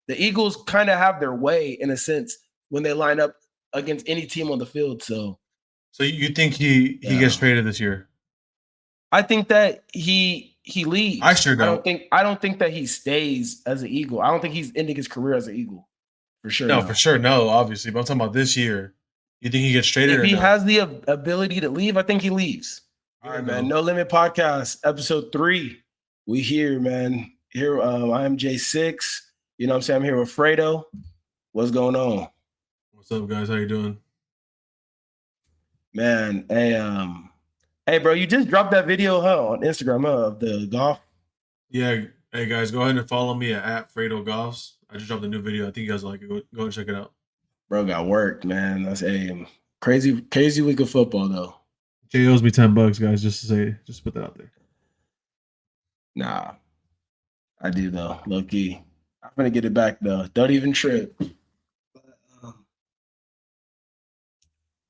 the Eagles kind of have their way in a sense when they line up against any team on the field. So you think he gets traded this year? I think that he leaves. I sure don't. I don't think that he stays as an Eagle. I don't think he's ending his career as an Eagle. For sure. No, for sure, no, obviously. But I'm talking about this year. You think he gets traded if he no? has the ability to leave, I think he leaves. All right, man. No Limit Podcast, episode 3. We here, man. Here, I am J6. You know what I'm saying? I'm here with Fredo. What's going on? What's up, guys? How you doing? Man, hey, bro, you just dropped that video, on Instagram, of the golf? Yeah. Hey, guys, go ahead and follow me at Fredo Golfs. I just dropped a new video. I think you guys like it. Go and check it out. Bro got worked, man. That's a crazy week of football, though. Jay owes me $10, guys, just to put that out there. Nah, I do, though, low key. I'm gonna get it back, though. Don't even trip.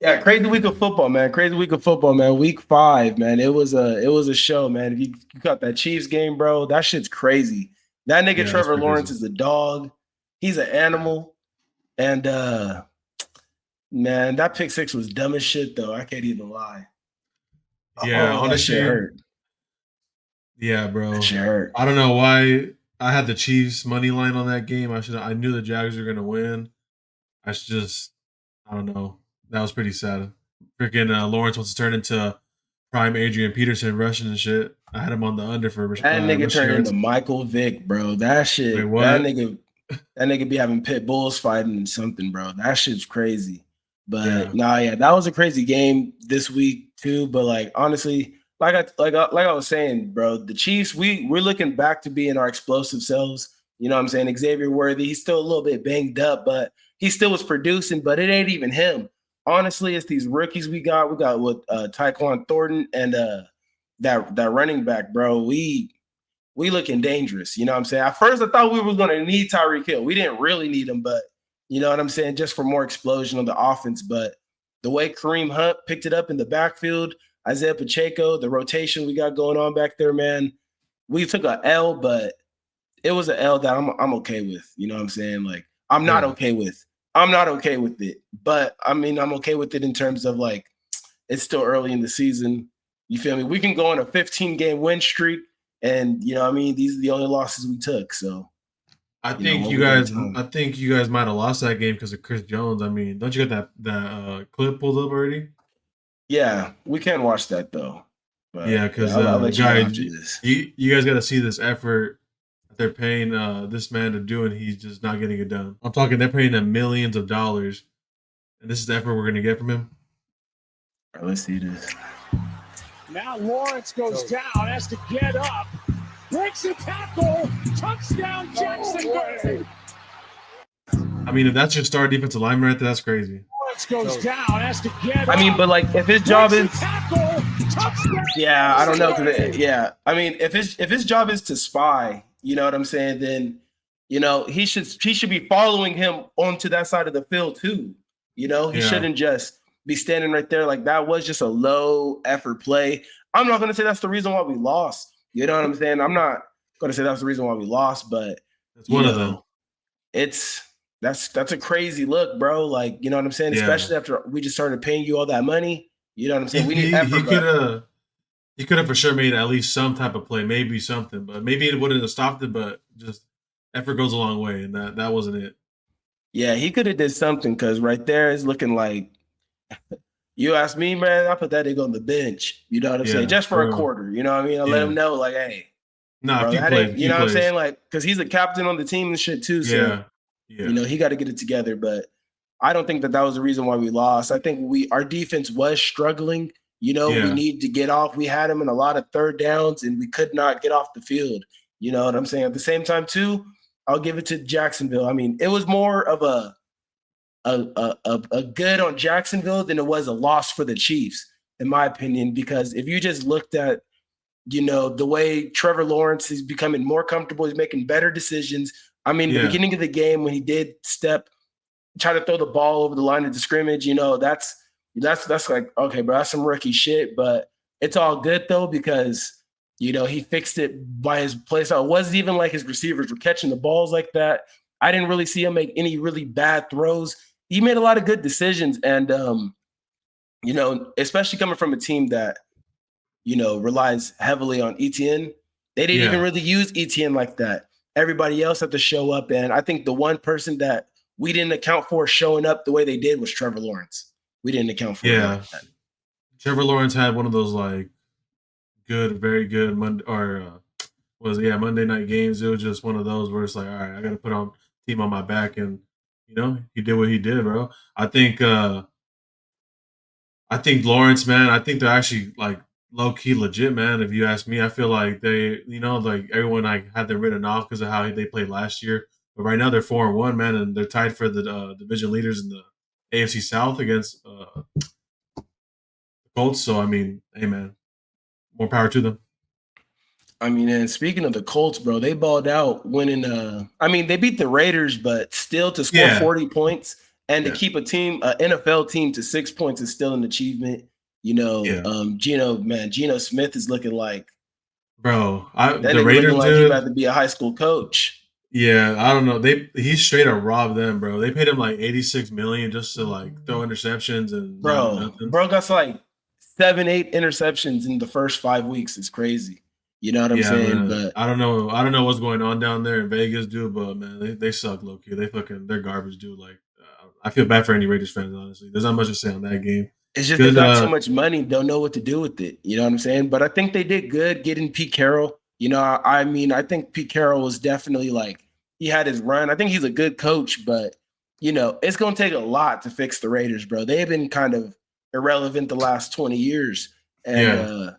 Yeah, crazy week of football, man. Crazy week of football, man. Week 5, man. It was a show, man. If you got that Chiefs game, bro, that shit's crazy. That nigga Trevor Lawrence is a dog. He's an animal. And man, that pick 6 was dumb as shit, though. I can't even lie. Yeah, honestly, that shit hurt. Yeah, bro. That shit hurt. I don't know why I had the Chiefs money line on that game. I knew the Jags were gonna win. I don't know. That was pretty sad. Freaking Lawrence wants to turn into prime Adrian Peterson rushing and shit. I had him on the under for that nigga turned into Michael Vick, bro. That shit. Wait, that nigga be having pit bulls fighting and something, bro. That shit's crazy. But that was a crazy game this week too. But like honestly, like I was saying, bro, the Chiefs, we're looking back to being our explosive selves. You know what I'm saying? Xavier Worthy, he's still a little bit banged up, but he still was producing. But it ain't even him. Honestly, it's these rookies we got. We got with Tyquan Thornton and that running back, bro. We looking dangerous. You know what I'm saying? At first, I thought we were going to need Tyreek Hill. We didn't really need him, but you know what I'm saying? Just for more explosion on the offense. But the way Kareem Hunt picked it up in the backfield, Isaiah Pacheco, the rotation we got going on back there, man. We took a L, but it was an L that I'm okay with. You know what I'm saying? Like I'm not okay with it, but I mean, I'm okay with it in terms of like, it's still early in the season. You feel me? We can go on a 15-game win streak, and you know what I mean? These are the only losses we took. So I think you guys might have lost that game because of Chris Jones. I mean, don't you get that clip pulled up already? Yeah, we can watch that though. But, yeah, because guys, you guys got to see this effort they're paying this man to do, and he's just not getting it done. I'm talking, they're paying him millions of dollars, and this is the effort we're going to get from him. All right, let's see this. Now Lawrence goes down, has to get up, breaks a tackle, touchdown Jacksonville. I mean, if that's your star defensive lineman right there, that's crazy. Lawrence goes down, has to get up. I mean, but like, if his job is, yeah, I don't know. I mean, if his job is to spy, you know what I'm saying? Then, you know, he should be following him onto that side of the field too. You know, he shouldn't just be standing right there. Like that was just a low effort play. I'm not going to say that's the reason why we lost. You know what I'm saying? I'm not going to say that's the reason why we lost, but that's one of them. That's a crazy look, bro. Like, you know what I'm saying? Yeah. Especially after we just started paying you all that money. You know what I'm saying? We need effort. He could have for sure made at least some type of play, maybe something, but maybe it wouldn't have stopped it. But just effort goes a long way, and that wasn't it. Yeah, he could have did something because right there is looking like, you ask me, man, I put that nigga on the bench. You know what I'm saying? Just for a quarter. You know what I mean? I let him know, like, hey, you know what I'm saying? Like, because he's a captain on the team and shit too. So, you know, he got to get it together. But I don't think that was the reason why we lost. I think our defense was struggling. You know, we need to get off. We had him in a lot of third downs, and we could not get off the field. You know what I'm saying? At the same time, too, I'll give it to Jacksonville. I mean, it was more of a good on Jacksonville than it was a loss for the Chiefs, in my opinion. Because if you just looked at, you know, the way Trevor Lawrence is becoming more comfortable, he's making better decisions. I mean, the beginning of the game when he did try to throw the ball over the line of scrimmage, you know, that's like, okay, bro, that's some rookie shit, but it's all good though, because, you know, he fixed it by his play. So it wasn't even like his receivers were catching the balls like that. I didn't really see him make any really bad throws. He made a lot of good decisions, and especially coming from a team that relies heavily on ETN. They didn't even really use ETN like that. Everybody else had to show up, and I think the one person that we didn't account for showing up the way they did was Trevor Lawrence. We didn't account for him like that. Trevor Lawrence had one of those like good, very good Monday Monday night games. It was just one of those where it's like, all right, I got to put on team on my back, and he did what he did, bro. I think Lawrence, man. I think they're actually like low key legit, man. If you ask me, I feel like they, like everyone like had them written off because of how they played last year. But right now they're 4-1, man, and they're tied for the division leaders in the AFC South against the Colts. So I mean, hey, man, more power to them. I mean, and speaking of the Colts, bro, they balled out winning. They beat the Raiders, but still to score 40 points and to keep an NFL team to 6 points is still an achievement. Geno Smith is looking like, bro. The Raiders, like he about to be a high school coach. Yeah, I don't know. He straight up robbed them, bro. They paid him like $86 million just to like throw interceptions and bro got like 7-8 interceptions in the first 5 weeks. It's crazy. You know what I'm saying? Man. But I don't know what's going on down there in Vegas, dude. But man, they suck, low key. They're garbage, dude. Like I feel bad for any Raiders fans, honestly. There's not much to say on that game. It's just they got too much money, don't know what to do with it. You know what I'm saying? But I think they did good getting Pete Carroll. I think Pete Carroll was definitely like he had his run. I think he's a good coach, but it's gonna take a lot to fix the Raiders, bro. They've been kind of irrelevant the last 20 years, and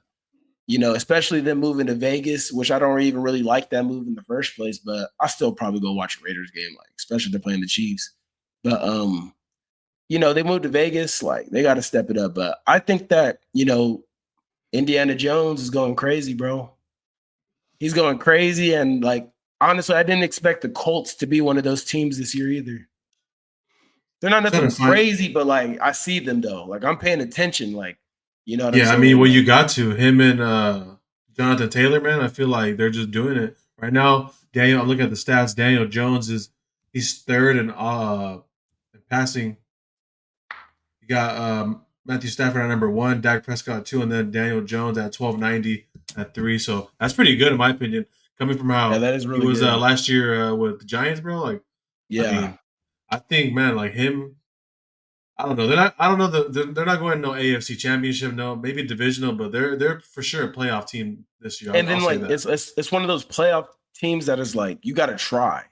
especially them moving to Vegas, which I don't even really like that move in the first place, but I still probably go watch a Raiders game, like especially if they're playing the Chiefs. But they moved to Vegas, like they got to step it up. But I think that Indiana Jones is going crazy, bro. He's going crazy, and like honestly, I didn't expect the Colts to be one of those teams this year either. They're not nothing crazy, but like I see them though. Like I'm paying attention, like. You know what I'm saying? I mean, well, you got to him and Jonathan Taylor, man. I feel like they're just doing it right now. I'm looking at the stats. Daniel Jones he's third in passing. You got Matthew Stafford at number 1, Dak Prescott at 2, and then Daniel Jones at 1290 at 3. So that's pretty good in my opinion, coming from how that is really he was good. Last year with the Giants, bro. Like, I think, man, like him. I don't know. They're not going no AFC Championship, no, maybe divisional, but they're for sure a playoff team this year. And then like it's one of those playoff teams that is like you got to try.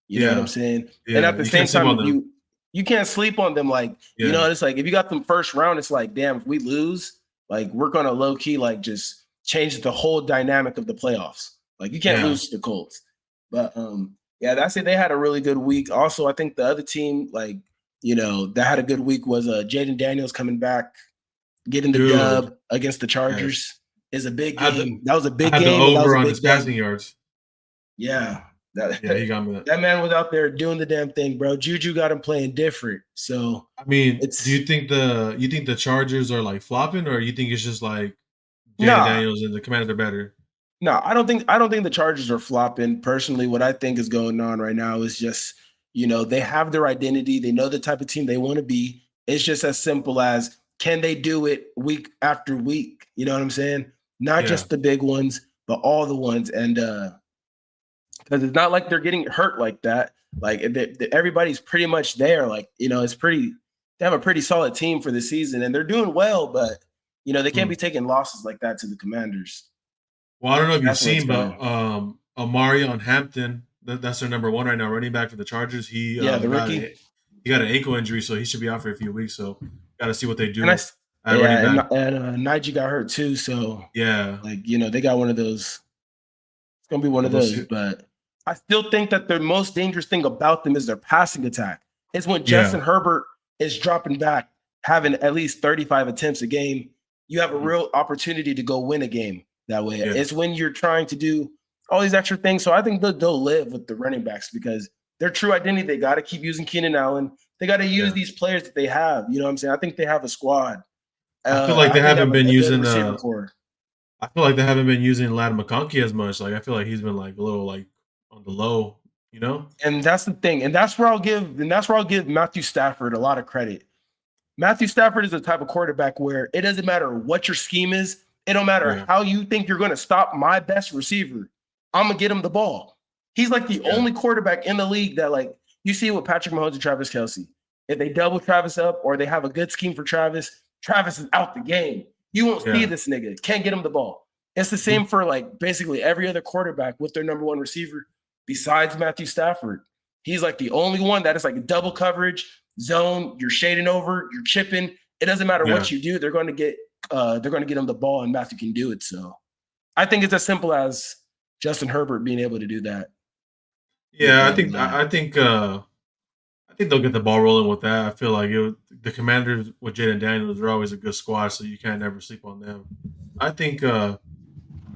You know what I'm saying? Yeah. And at the same time, you can't sleep on them. Like it's like if you got them first round, it's like damn, if we lose, like we're gonna low key like just change the whole dynamic of the playoffs. Like you can't lose to the Colts. But that's it. They had a really good week. Also, I think the other team like. That had a good week was Jaden Daniels coming back, getting the dub against the Chargers is a big game. That was a big game. The over on his passing yards. Yeah. He got me. That man was out there doing the damn thing, bro. Juju got him playing different. So I mean, do you think the Chargers are like flopping, or you think it's just like Jaden Daniels and the Commanders are better? No, I don't think the Chargers are flopping. Personally, what I think is going on right now is just they have their identity. They know the type of team they want to be. It's just as simple as can they do it week after week? You know what I'm saying? Not just the big ones, but all the ones. And because it's not like they're getting hurt like that. Like everybody's pretty much there. Like, it's pretty – they have a pretty solid team for the season. And they're doing well, but, they can't be taking losses like that to the Commanders. Well, I don't know if you've seen, but Omarion Hampton – that's their number 1 right now, running back for the Chargers. The rookie. He got an ankle injury, so he should be out for a few weeks. So, got to see what they do. And Najee got hurt too. So, they got one of those. It's gonna be one of those. But I still think that the most dangerous thing about them is their passing attack. It's when Justin Herbert is dropping back, having at least 35 attempts a game. You have a real opportunity to go win a game that way. Yeah. It's when you're trying to do all these extra things. So I think they'll live with the running backs because their true identity, they got to keep using Keenan Allen. They got to use these players that they have. You know what I'm saying? I think they have a squad. I feel like they haven't been using I feel like they haven't been using Ladd McConkey as much. Like I feel like he's been like a little like on the low You know? And that's the thing. And that's where I'll give Matthew Stafford a lot of credit. Matthew Stafford is the type of quarterback where it doesn't matter what your scheme is. It don't matter how you think you're going to stop my best receiver. I'm going to get him the ball. He's like the only quarterback in the league that, like, you see with Patrick Mahomes and Travis Kelce. If they double Travis up or they have a good scheme for Travis, Travis is out the game. You won't see this nigga. Can't get him the ball. It's the same for, like, basically every other quarterback with their number one receiver besides Matthew Stafford. He's like the only one that is like double coverage, zone, you're shading over, you're chipping. It doesn't matter what you do. They're going to get him the ball, and Matthew can do it. So I think it's as simple as Justin Herbert being able to do that. Yeah, I think they'll get the ball rolling with that. I feel like the Commanders with Jaden Daniels are always a good squad, so you can't never sleep on them. I think there'll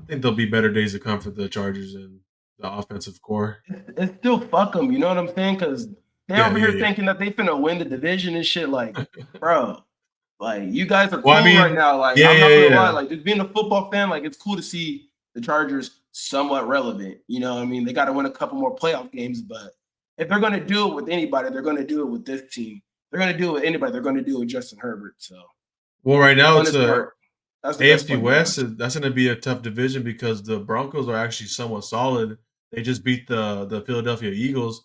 be better days to come for the Chargers and the offensive core. It's still fuck them, you know what I'm saying? Because they're over here thinking that they finna win the division and shit. Like, bro, like, you guys are cool right now. Like, I'm not gonna lie. Like, just being a football fan, like, it's cool to see the Chargers somewhat relevant. You know what I mean? They got to win a couple more playoff games, but if they're gonna do it with anybody, they're gonna do it with this team. They're gonna do it with anybody. They're gonna do it with Justin Herbert. So, well, right now it's that's AFC West. That's going to be a tough division because the Broncos are actually somewhat solid. They just beat the Philadelphia Eagles.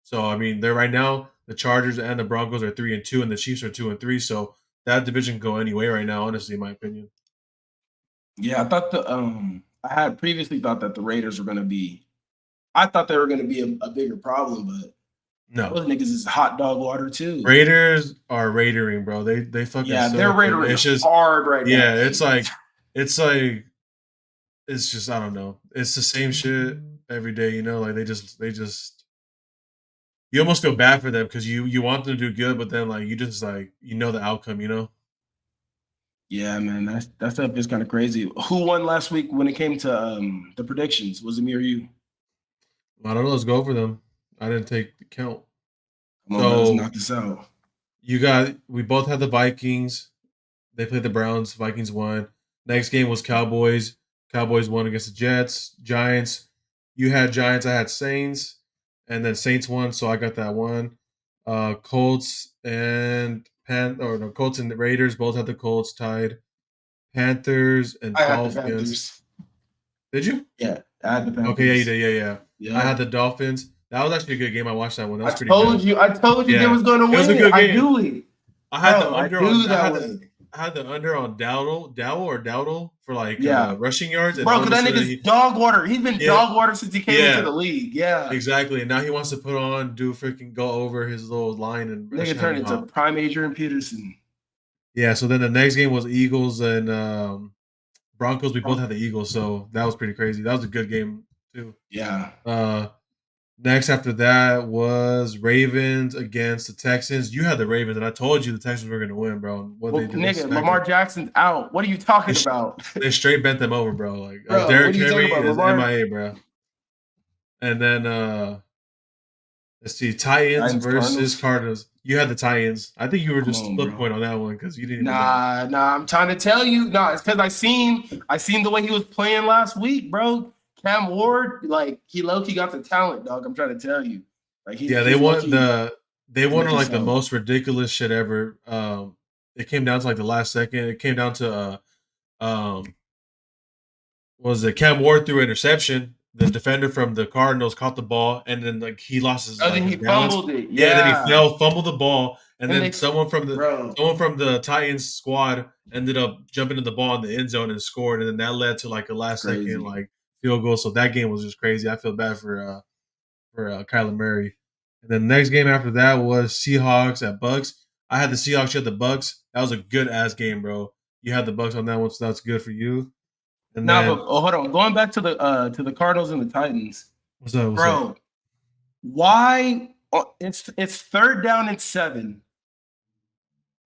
So, I mean, they're right now, the Chargers and the Broncos are 3-2, and the Chiefs are 2-3. So that division can go any way right now, honestly, in my opinion. Yeah, I thought I had previously thought that the Raiders were going to be. I thought they were going to be a bigger problem, but no, those niggas is hot dog water too. Raiders are raidering, bro. They fucking they're raidering. It's just hard right now. Yeah, it's just, I don't know. It's the same shit every day, you know. Like they just. You almost feel bad for them because you want them to do good, but then like you just like the outcome, you know. Yeah, man, that stuff is kind of crazy. Who won last week when it came to the predictions? Was it me or you? I don't know. Let's go for them. I didn't take the count. Come on, let's knock this out. We both had the Vikings. They played the Browns. Vikings won. Next game was Cowboys. Cowboys won against the Jets. Giants. You had Giants. I had Saints. And then Saints won, so I got that one. Colts and Colts and the Raiders both had the Colts tied. Panthers and Dolphins. Did you? Yeah, I had the Panthers. Okay, yeah, you did. Yeah. I had the Dolphins. That was actually a good game. I watched that one. That was pretty good. I told you they was going to win. It was a good game. I knew it. I had the under. I had the under on Dowdle for like rushing yards. And bro, because that nigga's dog water. He's been dog water since he came into the league. Yeah, exactly. And now he wants to go over his little line and nigga turned into prime Adrian Peterson. Yeah. So then the next game was Eagles and Broncos. We both had the Eagles, so that was pretty crazy. That was a good game too. Yeah. Next after that was Ravens against the Texans. You had the Ravens, and I told you the Texans were going to win, bro. Nigga, Lamar Jackson's out. What are you talking about? They straight bent them over, bro. Like Derrick Henry is MIA, bro. And then let's see, Titans versus Cardinals. You had the Titans. I think you were just flip point on that one because you didn't. Nah. I'm trying to tell you. Nah, it's because I seen the way he was playing last week, bro. Cam Ward, like, he low-key got the talent, dog. I'm trying to tell you. Like, they won on like the most ridiculous shit ever. It came down to like the last second. It came down to Cam Ward threw an interception. The defender from the Cardinals caught the ball, and then like he lost his. Then he fumbled it. Yeah, then he fumbled the ball, and then someone from the Titans squad ended up jumping in the ball in the end zone and scored, and then that led to like a last second like field goal. So that game was just crazy. I feel bad for Kyler Murray. And then the next game after that was Seahawks at Bucks. I had the Seahawks. You had the Bucks. That was a good ass game, bro. You had the Bucks on that one, so that's good for you. And but hold on. Going back to the Cardinals and the Titans. What's up, bro? Why? It's third down and 7.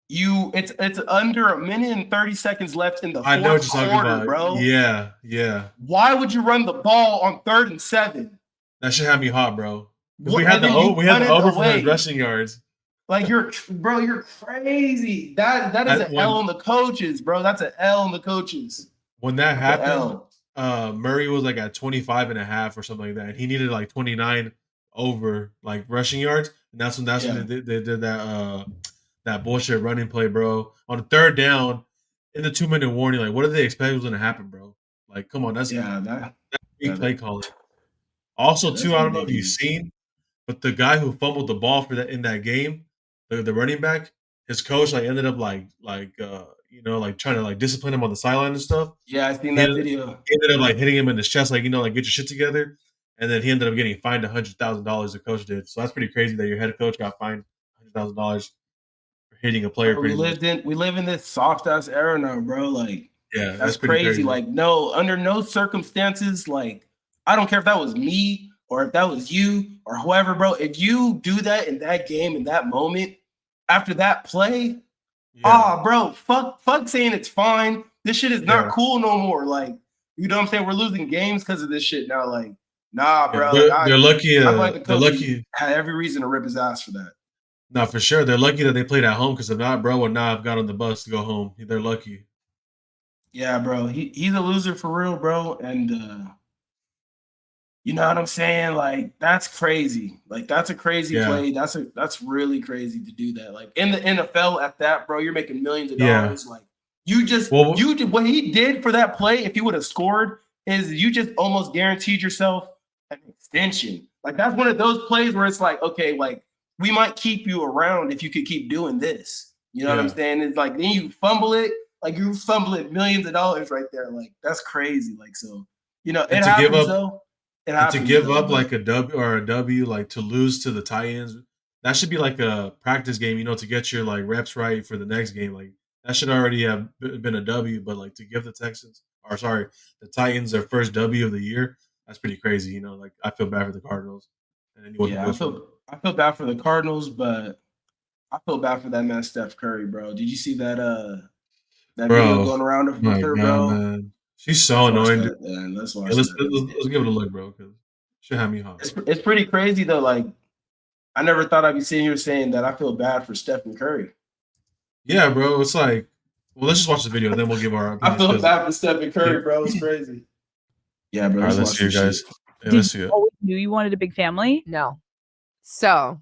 It's under a minute and 30 seconds left in the fourth quarter, bro. Yeah. Why would you run the ball on 3rd and 7? That should have me hot, bro. We had the over for his rushing yards. Like you're crazy. That is an L on the coaches, bro. That's an L on the coaches. When that happened, Murray was like at 25.5 or something like that. And he needed like 29 over like rushing yards, and that's when they did that bullshit running play, bro. On the third down, in the 2-minute warning, like what did they expect was gonna happen, bro? Like, come on, that's play calling. Also, too, I don't know if you've seen, but the guy who fumbled the ball for that in that game, the running back, his coach like ended up like trying to like discipline him on the sideline and stuff. Yeah, I seen that video. He ended up like hitting him in his chest, like like get your shit together. And then he ended up getting fined $100,000. The coach did, so that's pretty crazy that your head coach got fined $100,000 for hitting a player. We live in this soft ass era now, bro. Like, yeah, that's crazy. Like, no, under no circumstances, like, I don't care if that was me or if that was you or whoever, bro. If you do that in that game, in that moment, after that play, bro, fuck saying it's fine. This shit is not cool no more. Like, you know what I'm saying? We're losing games because of this shit now. Like, nah, bro. They're lucky. They're lucky. Had every reason to rip his ass for that. No, for sure. They're lucky that they played at home, because if not, bro would not have got on the bus to go home. They're lucky. Yeah, bro. He's a loser for real, bro. And you know what I'm saying? Like, that's crazy. Like, that's a crazy play. That's really crazy to do that. Like, in the NFL at that, bro, you're making millions of dollars. Like, you did what he did for that play. If he would have scored, is you just almost guaranteed yourself an extension. Like, that's one of those plays where it's like, okay, like, we might keep you around if you could keep doing this. You know what I'm saying? It's like, then you fumble it. Like, you fumbling millions of dollars right there. Like, that's crazy. Like, so, you know, it happens though. It happens, to give up like a W, like to lose to the Titans, that should be like a practice game, to get your like reps right for the next game. Like, that should already have been a W, but like to give the Titans their first W of the year, that's pretty crazy. Like, I feel bad for the Cardinals. And anyone I feel bad for the Cardinals, but I feel bad for that man Steph Curry, bro. Did you see that video going around of her, bro? Man. She's so annoying. Let's watch let's give it a look, bro, because she had me hot. It's pretty crazy though. Like, I never thought I'd be sitting here saying that I feel bad for Stephen Curry. Yeah, bro. It's like, well, let's just watch the video, and then we'll give our opinions. I feel bad for Stephen Curry, bro. It's crazy. Yeah, bro. All right, let's see it, guys. Let's see it. You always knew you wanted a big family? No. So,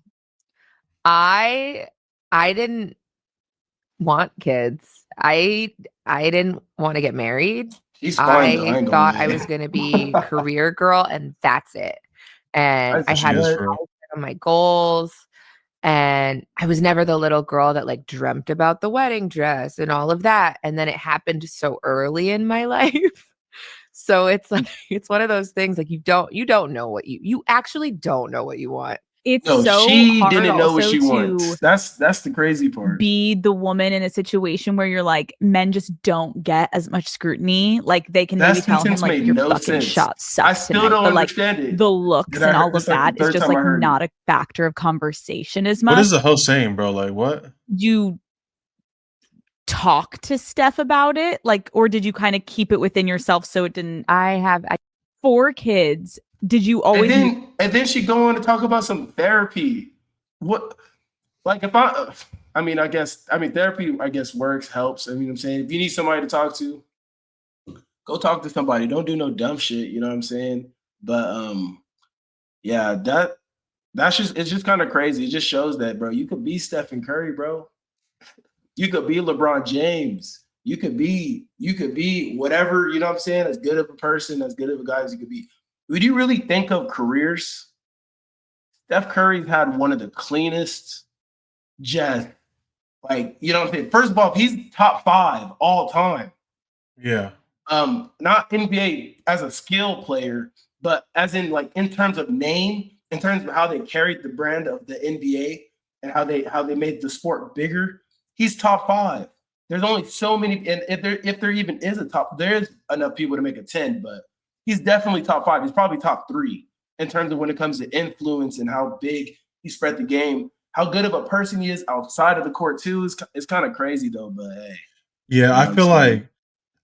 I didn't want kids. I didn't want to get married. I thought I was going to be a career girl, and that's it. And I had my goals, and I was never the little girl that like dreamt about the wedding dress and all of that. And then it happened so early in my life. So it's like, it's one of those things like you don't know what you actually don't know what you want. It's she hard didn't know what she wants. That's the crazy part. Be the woman in a situation where you're like, men just don't get as much scrutiny. Like, they can maybe tell him like your fucking shot sucks. I still don't understand it. The looks and all of that is just like not a factor of conversation as much. What is the host saying, bro? Like, what? You talk to Steph about it, like, or did you kind of keep it within yourself so it didn't? I have 4 kids. Did you always? And then she go on to talk about some therapy. What? Like, if therapy, I guess, works, helps. I mean, what I'm saying, if you need somebody to talk to, go talk to somebody. Don't do no dumb shit. You know what I'm saying? But yeah, it's just kind of crazy. It just shows that, bro, you could be Stephen Curry, bro. You could be LeBron James. You could be whatever, you know what I'm saying? As good of a person, as good of a guy as you could be. Would you really think of careers? Steph Curry's had one of the cleanest, just like, you know what I'm saying? First of all, he's top 5 all time. Yeah. Not NBA as a skill player, but as in like in terms of name, in terms of how they carried the brand of the NBA and how they made the sport bigger. He's top 5. There's only so many, and if there even is a top, there's enough people to make a 10, but he's definitely top 5. He's probably top 3 in terms of when it comes to influence and how big he spread the game. How good of a person he is outside of the court too is kind of crazy though. But hey, yeah, I feel like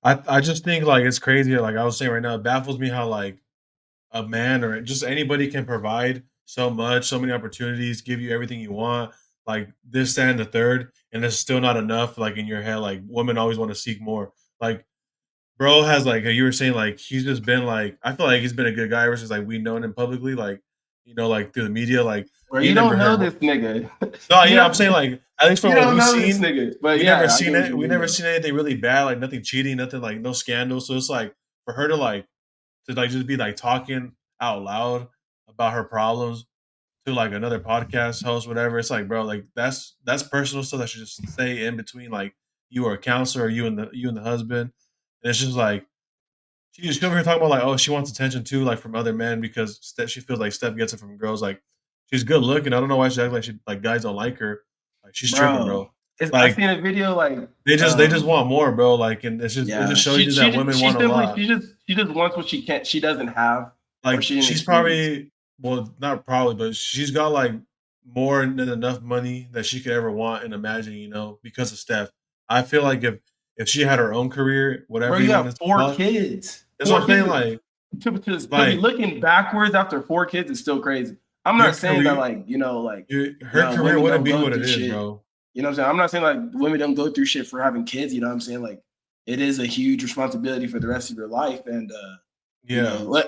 I just think like it's crazy. Like I was saying right now, it baffles me how like a man or just anybody can provide so much, so many opportunities, give you everything you want, like this, that, and the third, and it's still not enough. Like in your head, like women always want to seek more. Like, bro has like you were saying, like he's just been like, I feel like he's been a good guy ever since like we known him publicly. Like, like through the media, like Bro, you don't know this nigga. No, I'm saying like at least from what we've seen, nigga, but we never seen it. We never seen anything really bad, like nothing cheating, nothing like no scandal. So it's like for her to just be like talking out loud about her problems to like another podcast host, whatever. It's like, bro, like that's personal stuff that should just stay in between like you or a counselor or you and the husband. And it's just like she's over here talking about like, oh, she wants attention too, like from other men because she feels like Steph gets it from girls. Like she's good looking. I don't know why she acts like guys don't like her. Like she's tripping, bro. Like, I seen a video like they just want more, bro. Like, and it just shows you that women want a lot. She just wants what she doesn't have. Like she's probably not probably, but she's got like more than enough money that she could ever want and imagine, because of Steph. I feel like if she had her own career, whatever. Bro, you have 4 kids. That's what I'm saying. Like, to looking backwards after 4 kids is still crazy. I'm not saying that her career wouldn't be what it is, bro. You know what I'm saying? I'm not saying like women don't go through shit for having kids. You know what I'm saying? Like it is a huge responsibility for the rest of your life. And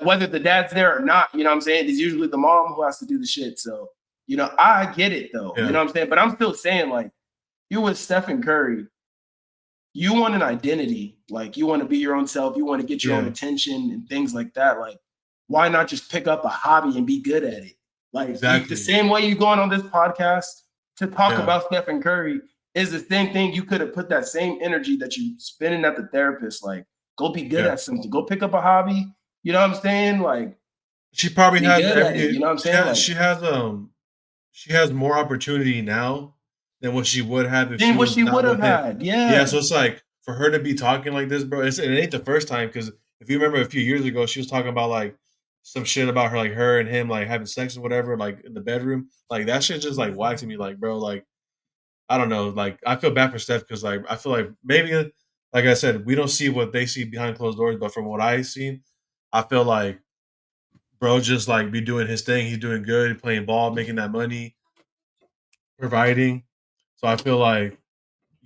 whether the dad's there or not, you know what I'm saying? It's usually the mom who has to do the shit. So, I get it though. Yeah. You know what I'm saying? But I'm still saying like you with Stephen Curry, you want an identity. Like you want to be your own self. You want to get your own attention and things like that. Like why not just pick up a hobby and be good at it? Like the same way you going on this podcast to talk about Stephen Curry is the same thing. You could have put that same energy that you spending at the therapist. Like, go be good at something. Go pick up a hobby. You know what I'm saying? Like, she probably has. You know what I'm saying? She has more opportunity now than what she would have if she would have had. Yeah. Yeah. So it's like for her to be talking like this, bro. It ain't the first time because if you remember a few years ago, she was talking about like some shit about her and him like having sex or whatever, like in the bedroom. Like that shit just like whacked me, like, bro, like I don't know, like I feel bad for Steph because like I feel like maybe like I said, we don't see what they see behind closed doors, but from what I seen, I feel like bro just like be doing his thing. He's doing good, playing ball, making that money, providing. So I feel like,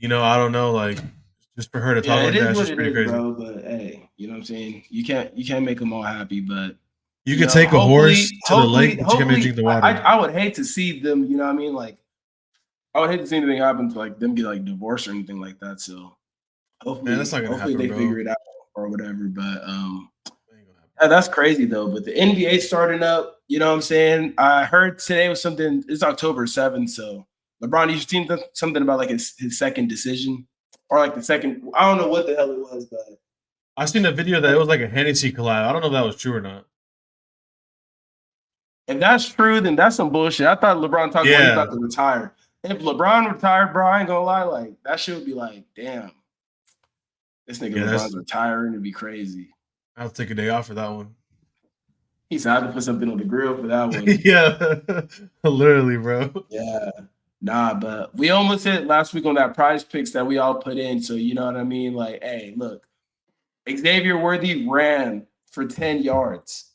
I don't know, like just for her to talk like that, it's just pretty crazy, bro. But hey, you know what I'm saying? You can't make them all happy, but you could take a horse to the lake, but you can't drink the water. I would hate to see them, you know what I mean? Like, I would hate to see anything happen to like them get like divorced or anything like that. So hopefully, that's not gonna happen, they figure it out or whatever. But that's crazy though. But the NBA starting up, you know what I'm saying? I heard today was something. It's October 7th, so LeBron, you seen something about like his second decision or like the second. I don't know what the hell it was, but I seen a video that it was like a Hennessy collab. I don't know if that was true or not. If that's true, then that's some bullshit. I thought LeBron talked about he about to retire. If LeBron retired, bro, I ain't gonna lie, like that shit would be like, damn, this nigga LeBron's retiring. It'd be crazy. I'll take a day off for that one. He said I had to put something on the grill for that one. Yeah, literally, bro. Yeah, nah, but we almost hit last week on that prize picks that we all put in. So you know what I mean? Like, hey, look, Xavier Worthy ran for 10 yards.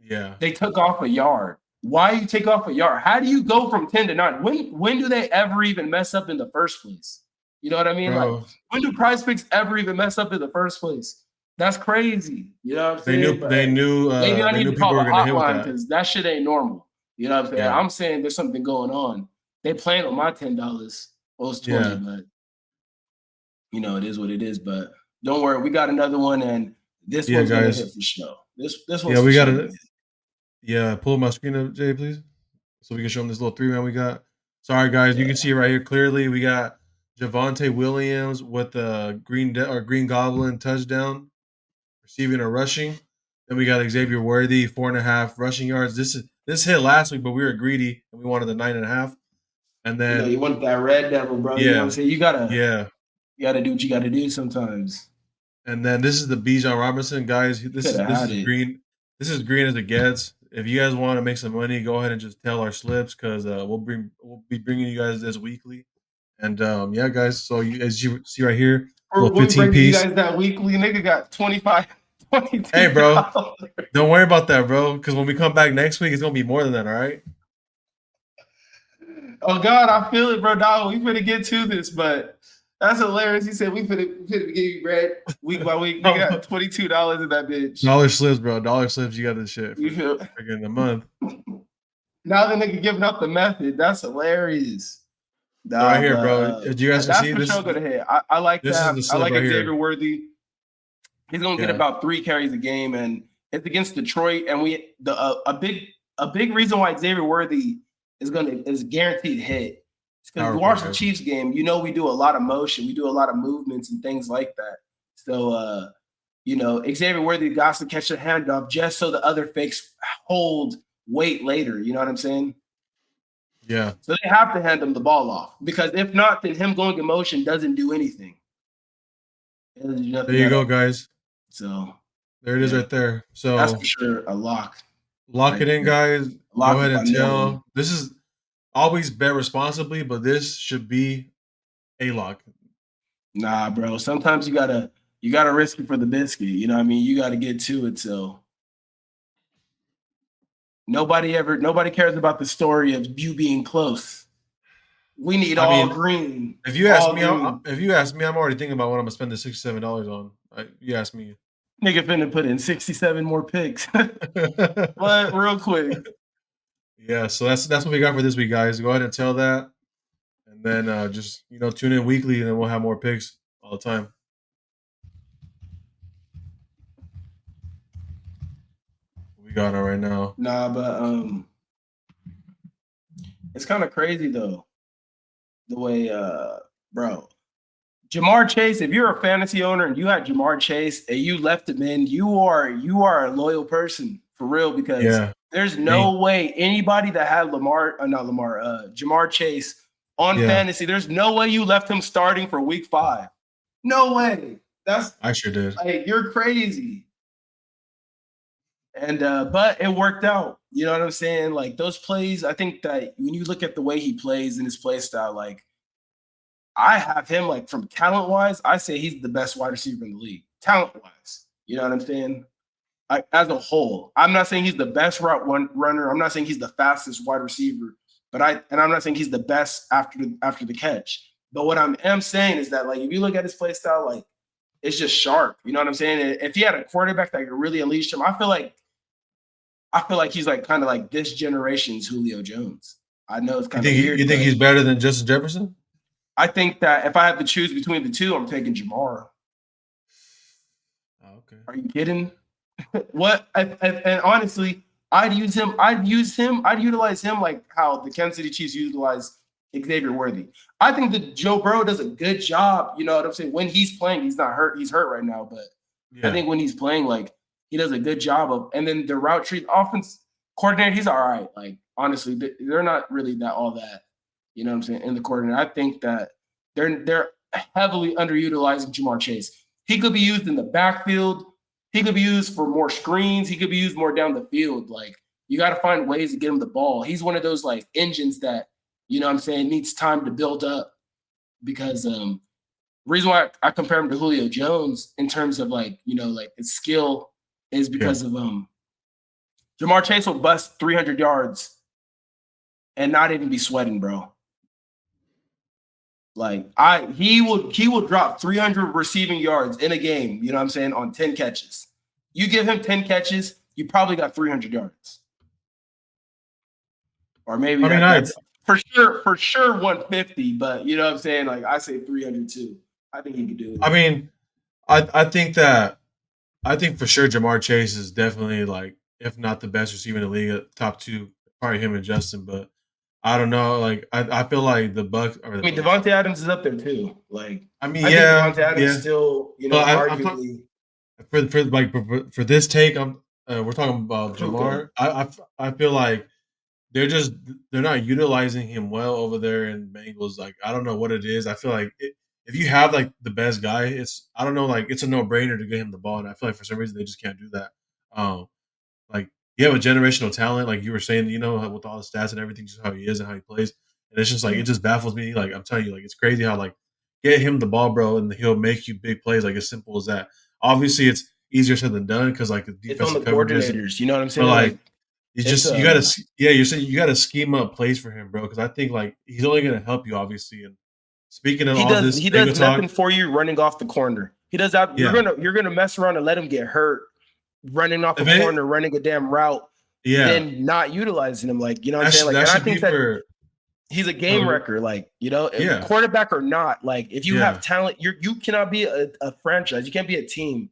Yeah. They took off a yard. Why you take off a yard? How do you go from 10 to 9? When do they ever even mess up in the first place? You know what I mean? Bro. Like, when do prize picks ever even mess up in the first place? That's crazy. You know what I'm saying? They knew maybe I need to call a hotline because that shit ain't normal. You know what I'm saying? Yeah. I'm saying there's something going on. They playing on my $10. Well, it's 20, but it is what it is. But don't worry, we got another one, and this one's gonna hit for sure. This one's we got it. Yeah, pull my screen up, Jay, please, so we can show them this little 3-man we got. Sorry, guys, you can see it right here clearly. We got Javonte Williams with the Green Goblin touchdown, receiving or rushing. Then we got Xavier Worthy, 4.5 rushing yards. This hit last week, but we were greedy and we wanted the 9.5. And then you want that red devil, bro. Yeah, you know what I'm saying? You gotta do what you gotta do sometimes. And then this is the Bijan Robinson, guys. This is green. This is green as it gets. If you guys want to make some money, go ahead and just tell our slips because we'll be bringing you guys this weekly. And guys. So as you see right here, we'll 15 piece. You guys that weekly nigga got 25. Hey, bro, don't worry about that, bro. Because when we come back next week, it's gonna be more than that. All right. Oh God, I feel it, bro. Dog, we finna get to this, but that's hilarious. He said we finna give you bread week by week. We got $22 in that bitch. Dollar slips, bro. Dollar slips. You got this shit. You feel freaking a month. Now the nigga giving up the method. That's hilarious. Nah, right here, bro. Did you guys see this? That's for sure gonna hit. I like that. I like Xavier Worthy. He's gonna get about 3 carries a game, and it's against Detroit. And a big reason why Xavier Worthy is guaranteed hit. Because you watch the Chiefs game, we do a lot of motion, we do a lot of movements and things like that. So Xavier Worthy got to catch a handoff just so the other fakes hold weight later. You know what I'm saying? Yeah. So they have to hand him the ball off, because if not, then him going in motion doesn't do anything. There you go, guys. So there it is right there. So that's for sure a lock. Lock it in, guys. Go ahead and tell. This is always bet responsibly, but this should be a lock. Nah, bro. Sometimes you gotta risk it for the biscuit. You know what I mean? You gotta get to it. So nobody cares about the story of you being close. We need green. If you ask me, I'm already thinking about what I'm gonna spend the $67 on. You ask me. Nigga finna put in 67 more picks. But real quick. Yeah, so that's what we got for this week, guys. Go ahead and tell that. And then just tune in weekly, and then we'll have more picks all the time. What we got on right now? Nah, but it's kind of crazy though. The way bro. Jamar Chase, if you're a fantasy owner and you had Jamar Chase and you left him in, you are a loyal person for real, because there's no way anybody that had Jamar Chase on fantasy, there's no way you left him starting for week 5. No way. I sure did. Like, you're crazy. And but it worked out. You know what I'm saying? Like, those plays, I think that when you look at the way he plays and his play style, like, I have him, like, from talent-wise, I say he's the best wide receiver in the league. Talent-wise. You know what I'm saying? As a whole. I'm not saying he's the best route runner. I'm not saying he's the fastest wide receiver. I'm not saying he's the best after the catch. But what I am saying is that, like, if you look at his play style, like, it's just sharp. You know what I'm saying? If he had a quarterback that could really unleash him, I feel like he's like kind of like this generation's Julio Jones. I know it's kind of weird. You think he's better than Justin Jefferson? I think that if I have to choose between the two, I'm taking Jamar. Oh, okay. Are you kidding? What? And honestly, I'd utilize him like how the Kansas City Chiefs utilize Xavier Worthy. I think that Joe Burrow does a good job. You know what I'm saying? When he's playing, he's not hurt. He's hurt right now, but I think when he's playing, like, he does a good job of. And then the route tree offense coordinator, he's all right. Like, honestly, they're not really all that. You know what I'm saying? In the coordinator, I think that they're heavily underutilizing Jamar Chase. He could be used in the backfield. He could be used for more screens. He could be used more down the field. Like, you got to find ways to get him the ball. He's one of those, like, engines that, you know what I'm saying, needs time to build up. Because reason why I compare him to Julio Jones in terms of, like, like, his skill is because of Jamar Chase will bust 300 yards and not even be sweating, bro. Like, he will drop 300 receiving yards in a game, you know what I'm saying, on 10 catches. You give him 10 catches, you probably got 300 yards. Or maybe for sure 150, but you know what I'm saying? Like, I say 300 too. I think he could do it. I mean, I think for sure Jamar Chase is definitely, like, if not the best receiver in the league, top 2, probably him and Justin, but I don't know. Like, I feel like the Bucs. Devontae Adams is up there too. Like, I think Devontae Adams still, arguably. For this take, we're talking about Jamar. I feel like they're not utilizing him well over there in Bengals. Like, I don't know what it is. I feel like if you have, like, the best guy, it's a no-brainer to get him the ball, and I feel like for some reason they just can't do that. Like, you have a generational talent, like you were saying, with all the stats and everything, just how he is and how he plays. And it's just like, it just baffles me. Like, I'm telling you, like, it's crazy how, like, get him the ball, bro, and he'll make you big plays, like, as simple as that. Obviously, it's easier said than done because, like, the defensive coordinators, you know what I'm saying? But, like, you gotta scheme up plays for him, bro, because I think, like, he's only gonna help you, obviously. And speaking of he does nothing for you running off the corner. He does that. You're gonna mess around and let him get hurt. Running off the corner, running a damn route. than not utilizing him. Like, you know what I'm saying? Like, and I think that he's a game wrecker. Like, you know, quarterback or not, like if you have talent, you cannot be a franchise. You can't be a team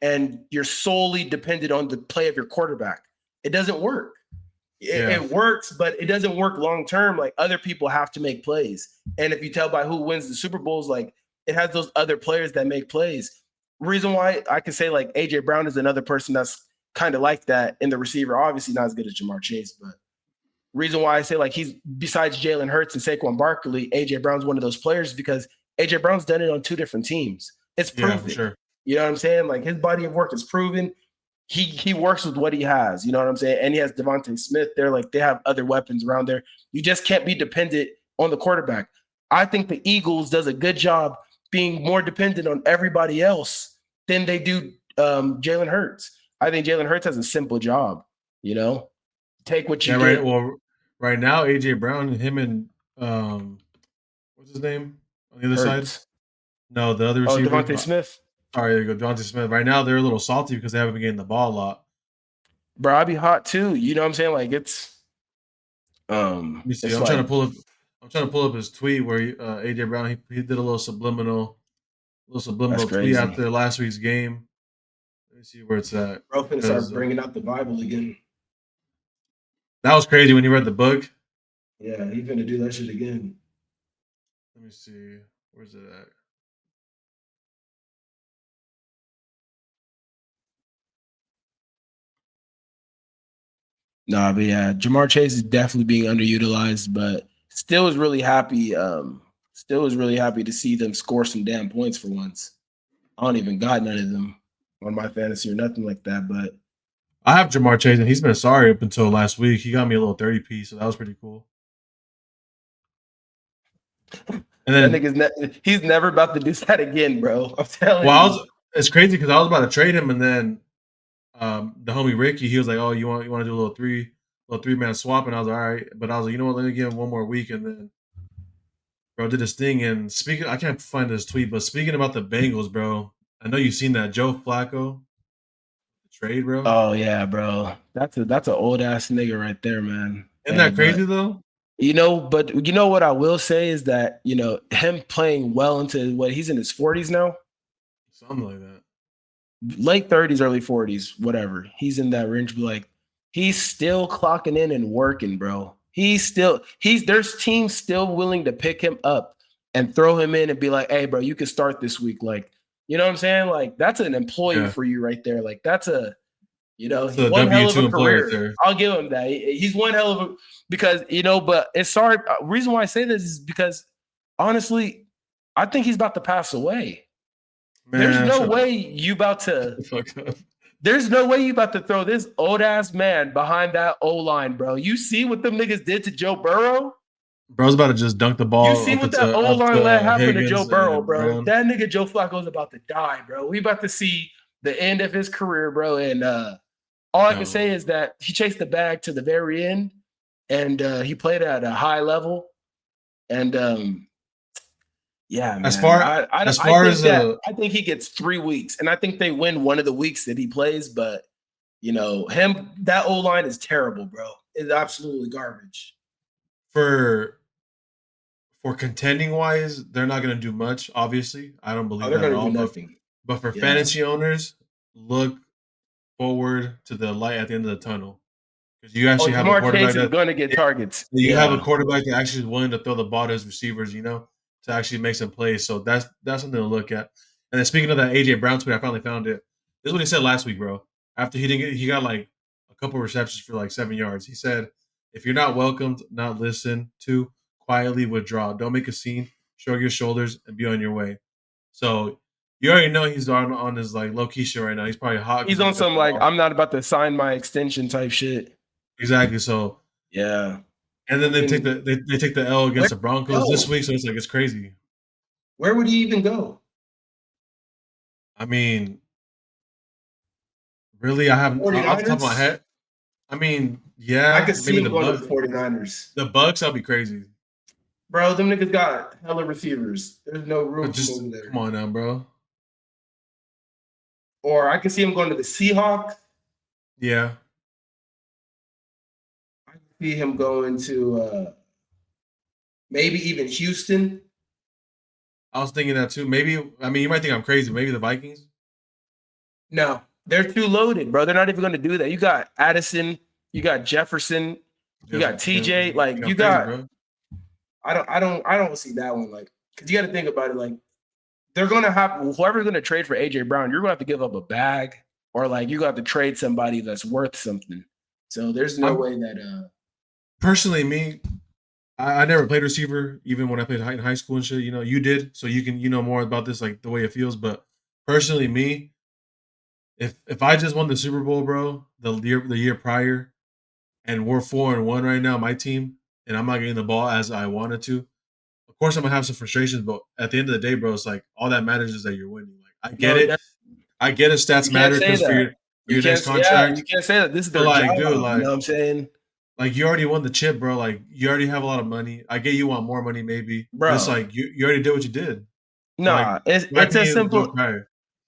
and you're solely dependent on the play of your quarterback. It doesn't work. It works, but it doesn't work long term. Like other people have to make plays. And if you tell by who wins the Super Bowls, like it has those other players that make plays. Reason why I can say like AJ Brown is another person that's kind of like that in the receiver. Obviously not as good as Jamar Chase, but reason why I say like he's besides Jalen Hurts and Saquon Barkley, AJ Brown's one of those players because AJ Brown's done it on 2 different teams. It's proven. For sure. You know what I'm saying? Like his body of work is proven. He works with what he has, you know what I'm saying? And he has Devontae Smith there. Like they have other weapons around there. You just can't be dependent on the quarterback. I think the Eagles does a good job being more dependent on everybody else than they do Jalen Hurts. I think Jalen Hurts has a simple job, you know? Take what you get. Right. Well, right now, AJ Brown, him and what's his name on the other side? No, the other receiver. Devontae Smith. Sorry, there you go, Devontae Smith. Right now, they're a little salty because they haven't been getting the ball a lot. Bro, I'd be hot too. You know what I'm saying? Like it's. Let me see. I'm trying to pull up his tweet where AJ Brown he did a little subliminal tweet after last week's game. Let me see where it's at. Bro, finna start bringing out the Bible again. That was crazy when he read the book. Yeah, he's gonna do that shit again. Let me see. Where's it at? Nah, but yeah, Jamar Chase is definitely being underutilized, but still is really happy. Still is really happy to see them score some damn points for once. I don't even got none of them on my fantasy or nothing like that, but I have Jamar Chase, and he's been sorry up until last week. He got me a little 30 piece, so that was pretty cool. And then that nigga's he's never about to do that again, bro. I'm telling you. It's crazy because I was about to trade him, and then the homie Ricky, he was like, "Oh, you want to do a little three man swap?" And I was like, "All right," but I was like, "You know what? Let me give him one more week." And then, bro, did this thing. And I can't find his tweet, but speaking about the Bengals, bro, I know you've seen that Joe Flacco trade, bro. Oh yeah, bro. That's an old ass nigga right there, man. Isn't that crazy though? You know, but you know what I will say is that, you know, him playing well into he's in his 40s now. Something like that. Late 30s, early 40s, whatever. He's in that range, but like he's still clocking in and working, bro. There's teams still willing to pick him up and throw him in and be like, hey, bro, you can start this week. Like, you know what I'm saying? Like, that's an employee for you right there. Like, that's he's one hell of a career. I'll give him that. He's one hell of a because, you know, but it's hard. Reason why I say this is because honestly, I think he's about to pass away. Man, there's no way you about to throw this old ass man behind that O-line, bro. You see what them niggas did to Joe Burrow? Bro's about to just dunk the ball. You see what that O-line let happen to Joe Burrow, bro. That nigga Joe Flacco's about to die, bro. We about to see the end of his career, bro. And all I can say is that he chased the bag to the very end, and he played at a high level. And yeah, man. I think he gets 3 weeks, and I think they win one of the weeks that he plays. But you know, that O-line is terrible, bro. It's absolutely garbage. For contending wise, they're not going to do much. Obviously, I don't believe that at all. But for fantasy owners, look forward to the light at the end of the tunnel because you actually have a quarterback that's going to get targets. You have a quarterback that actually is willing to throw the ball to his receivers, you know, to actually make some plays. So that's something to look at. And then speaking of that AJ Brown tweet, I finally found it. This is what he said last week, bro. After he got like a couple receptions for like 7 yards. He said, "If you're not welcomed, not listened to, quietly withdraw. Don't make a scene. Shrug your shoulders and be on your way." So you already know he's on his like low key shit right now. He's probably hot. He's on some like I'm not about to sign my extension type shit. Exactly. So yeah. And then they take the L against the Broncos this week. So it's crazy. Where would he even go? I mean, really, I have off the top of my head. I mean, yeah, I could see him going to the 49ers. The Bucks, that'd be crazy. Bro, them niggas got hella receivers. There's no room for moving there. Come on now, bro. Or I could see him going to the Seahawks. Yeah. see him going to maybe even Houston. I was thinking that too. Maybe, I mean, you might think I'm crazy. Maybe the Vikings. No, they're too loaded, bro. They're not even going to do that. You got Addison, you got Jefferson, you got TJ. Like you got, crazy, I don't see that one. Like, because you got to think about it. Like, they're going to have whoever's going to trade for AJ Brown. You're going to have to give up a bag, or like you got to trade somebody that's worth something. So there's no way that. Personally, me, I never played receiver, even when I played in high school and shit. You know, you did, so you know more about this, like the way it feels. But personally, me, if I just won the Super Bowl, bro, the year prior, and we're 4-1 right now, my team, and I'm not getting the ball as I wanted to. Of course, I'm gonna have some frustrations, but at the end of the day, bro, it's like all that matters is that you're winning. Like I get it, I get it. Stats matter because for your next contract. Yeah, you can't say that. This is their job. Dude, like, you know what I'm saying? Like you already won the chip, bro. Like you already have a lot of money. I get you want more money, maybe. Bro, it's like you already did what you did. Nah, like, it's as simple.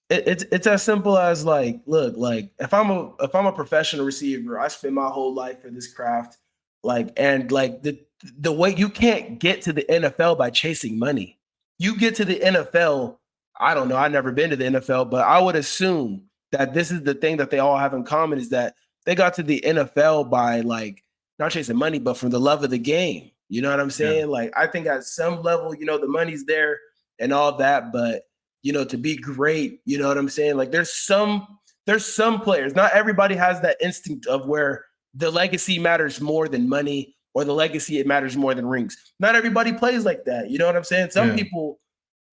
It's as simple as like, look, like if I'm a professional receiver, I spend my whole life for this craft, like, and like the way you can't get to the NFL by chasing money. You get to the NFL. I don't know. I've never been to the NFL, but I would assume that this is the thing that they all have in common is that they got to the NFL by like not chasing money, but from the love of the game. You know what I'm saying? Yeah. Like, I think at some level, you know, the money's there and all that, but you know, to be great, you know what I'm saying? Like there's some players, not everybody has that instinct of where the legacy matters more than money or the legacy, it matters more than rings. Not everybody plays like that. You know what I'm saying? Some people,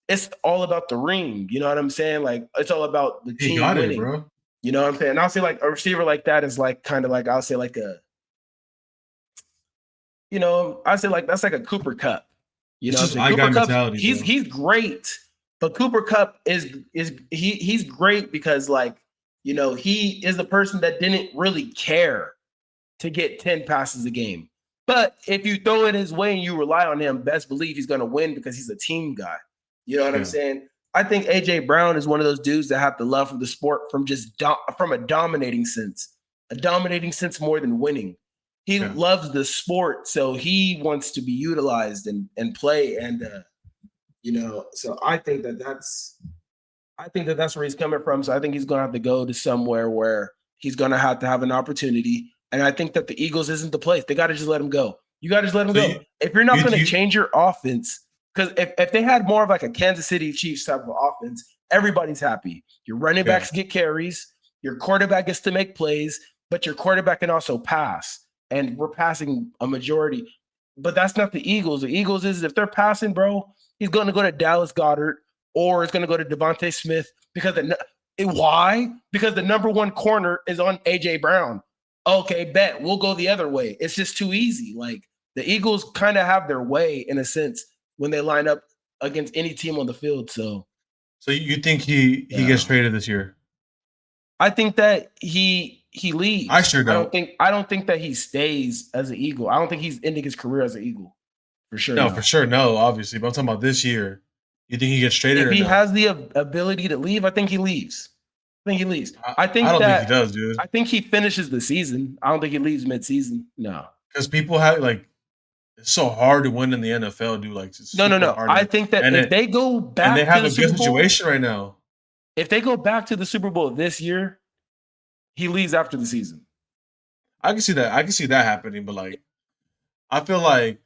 it's all about the ring. You know what I'm saying? Like it's all about the team winning. Bro. You know what I'm saying? And I'll say like a receiver like that is like kind of like, I'll say like I say like that's like a Cooper Kupp. You know, Cooper Kupp, he's great, but Cooper Kupp he's great because like, you know, he is the person that didn't really care to get 10 passes a game. But if you throw it his way and you rely on him, best believe he's going to win because he's a team guy. You know what I'm saying? I think AJ Brown is one of those dudes that have the love for the sport from just from a dominating sense more than winning. He loves the sport, so he wants to be utilized and play. And you know, so I think that's where he's coming from. So I think he's going to have to go to somewhere where he's going to have an opportunity. And I think that the Eagles isn't the place. They got to just let him go. You got to just let him go. If you're not going to change your offense, because if they had more of like a Kansas City Chiefs type of offense, everybody's happy. Your running backs get carries. Your quarterback gets to make plays, but your quarterback can also pass. And we're passing a majority. But that's not the Eagles. The Eagles is if they're passing, bro, he's going to go to Dallas Goedert or it's going to go to Devontae Smith why? Because the number one corner is on AJ Brown. Okay, bet. We'll go the other way. It's just too easy. Like the Eagles kind of have their way in a sense when they line up against any team on the field. So you think he gets traded this year? I think that he leaves. I sure don't. I don't think that he stays as an Eagle. I don't think he's ending his career as an Eagle. For sure. No, for sure. No, obviously. But I'm talking about this year. You think he gets traded? If he has the ability to leave, I think he leaves. I don't think he does, dude. I think he finishes the season. I don't think he leaves mid-season. No. Because people have like it's so hard to win in the NFL, dude. Like no. I think that if they go back and they have to a good situation right now. If they go back to the Super Bowl this year, he leaves after the season. I can see that. I can see that happening, but like, I feel like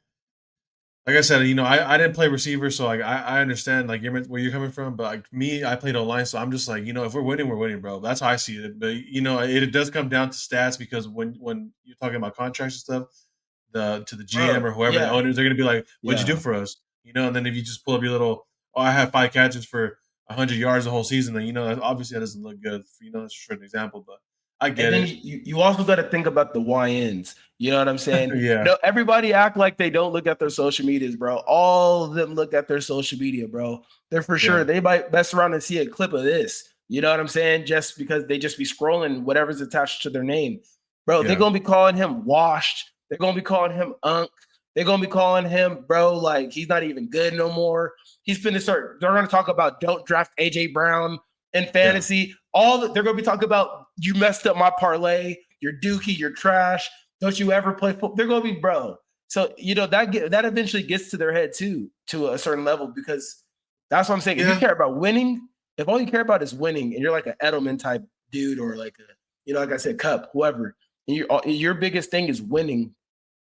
I said, you know, I didn't play receiver, so like I understand like where you're coming from, but like me, I played online, so I'm just like, you know, if we're winning, bro. That's how I see it. But you know, it does come down to stats because when you're talking about contracts and stuff, to the GM or whoever the owners, they're gonna be like, "What'd you do for us?" You know, and then if you just pull up your little, I have 5 catches for 100 yards the whole season, then you know obviously that doesn't look good. You know, that's just an example, but I get it. You also got to think about the YNs. You know what I'm saying? Yeah. No, everybody act like they don't look at their social medias, bro. All of them look at their social media, bro. They're for sure. They might mess around and see a clip of this. You know what I'm saying? Just because they just be scrolling whatever's attached to their name. Bro, they're going to be calling him washed. They're going to be calling him unk. They're going to be calling him, bro, like he's not even good no more. He's finna start. They're going to talk about don't draft AJ Brown in fantasy. They're going to be talking about you messed up my parlay. You're dookie. You're trash. Don't you ever play football? They're gonna be, bro. So that eventually gets to their head too, to a certain level, because that's what I'm saying. If you care about winning, if all you care about is winning, and you're like an Edelman type dude, or like a, like I said, Cup, whoever, and your biggest thing is winning.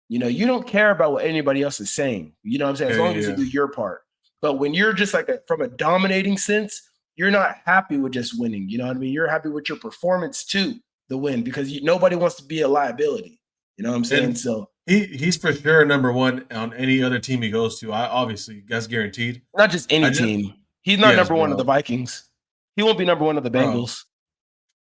You don't care about what anybody else is saying. You know what I'm saying? As long as you do your part. But when you're just like from a dominating sense, you're not happy with just winning. You know what I mean? You're happy with your performance too, the win, because nobody wants to be a liability. You know what I'm saying? And so he's for sure number one on any other team he goes to. Obviously, that's guaranteed. Not just any team. He's not number one of the Vikings. He won't be number one of the Bengals.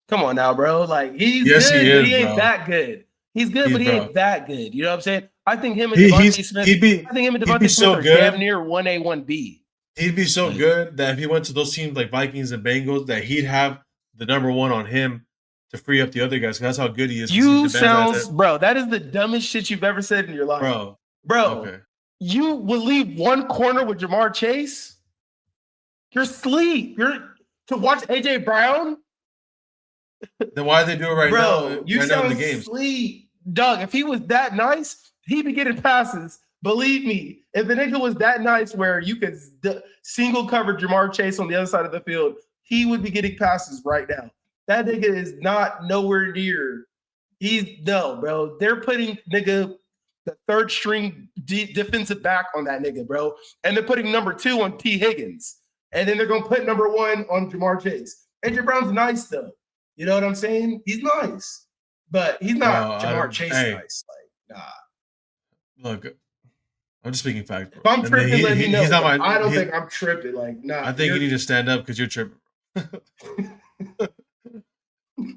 Come on now, bro. Like, he's good, but he ain't that good. He's good, but he ain't that good. You know what I'm saying? I think him and Devontae Smith. I think him and Devontae Smith are damn near 1A, 1B. He'd be so good that if he went to those teams like Vikings and Bengals, that he'd have the number one on him to free up the other guys. That's how good he is. Bro, that is the dumbest shit you've ever said in your life. Bro, you will leave one corner with Jamar Chase? You're asleep. You're to watch AJ Brown? Then why do they do it right now? Bro, you sound asleep. Doug, if he was that nice, he'd be getting passes. Believe me, if the nigga was that nice where you could single cover Jamar Chase on the other side of the field, he would be getting passes right now. That nigga is not nowhere near. Bro. They're putting the third string defensive back on that nigga, bro. And they're putting number 2 on T. Higgins. And then they're going to put number 1 on Jamar Chase. AJ Brown's nice, though. You know what I'm saying? He's nice. But he's not Jamar Chase nice. Like, nah. Look, I'm just speaking fact. If I'm tripping, let me know. I don't think I'm tripping. Like, nah. I think you need to stand up because you're tripping.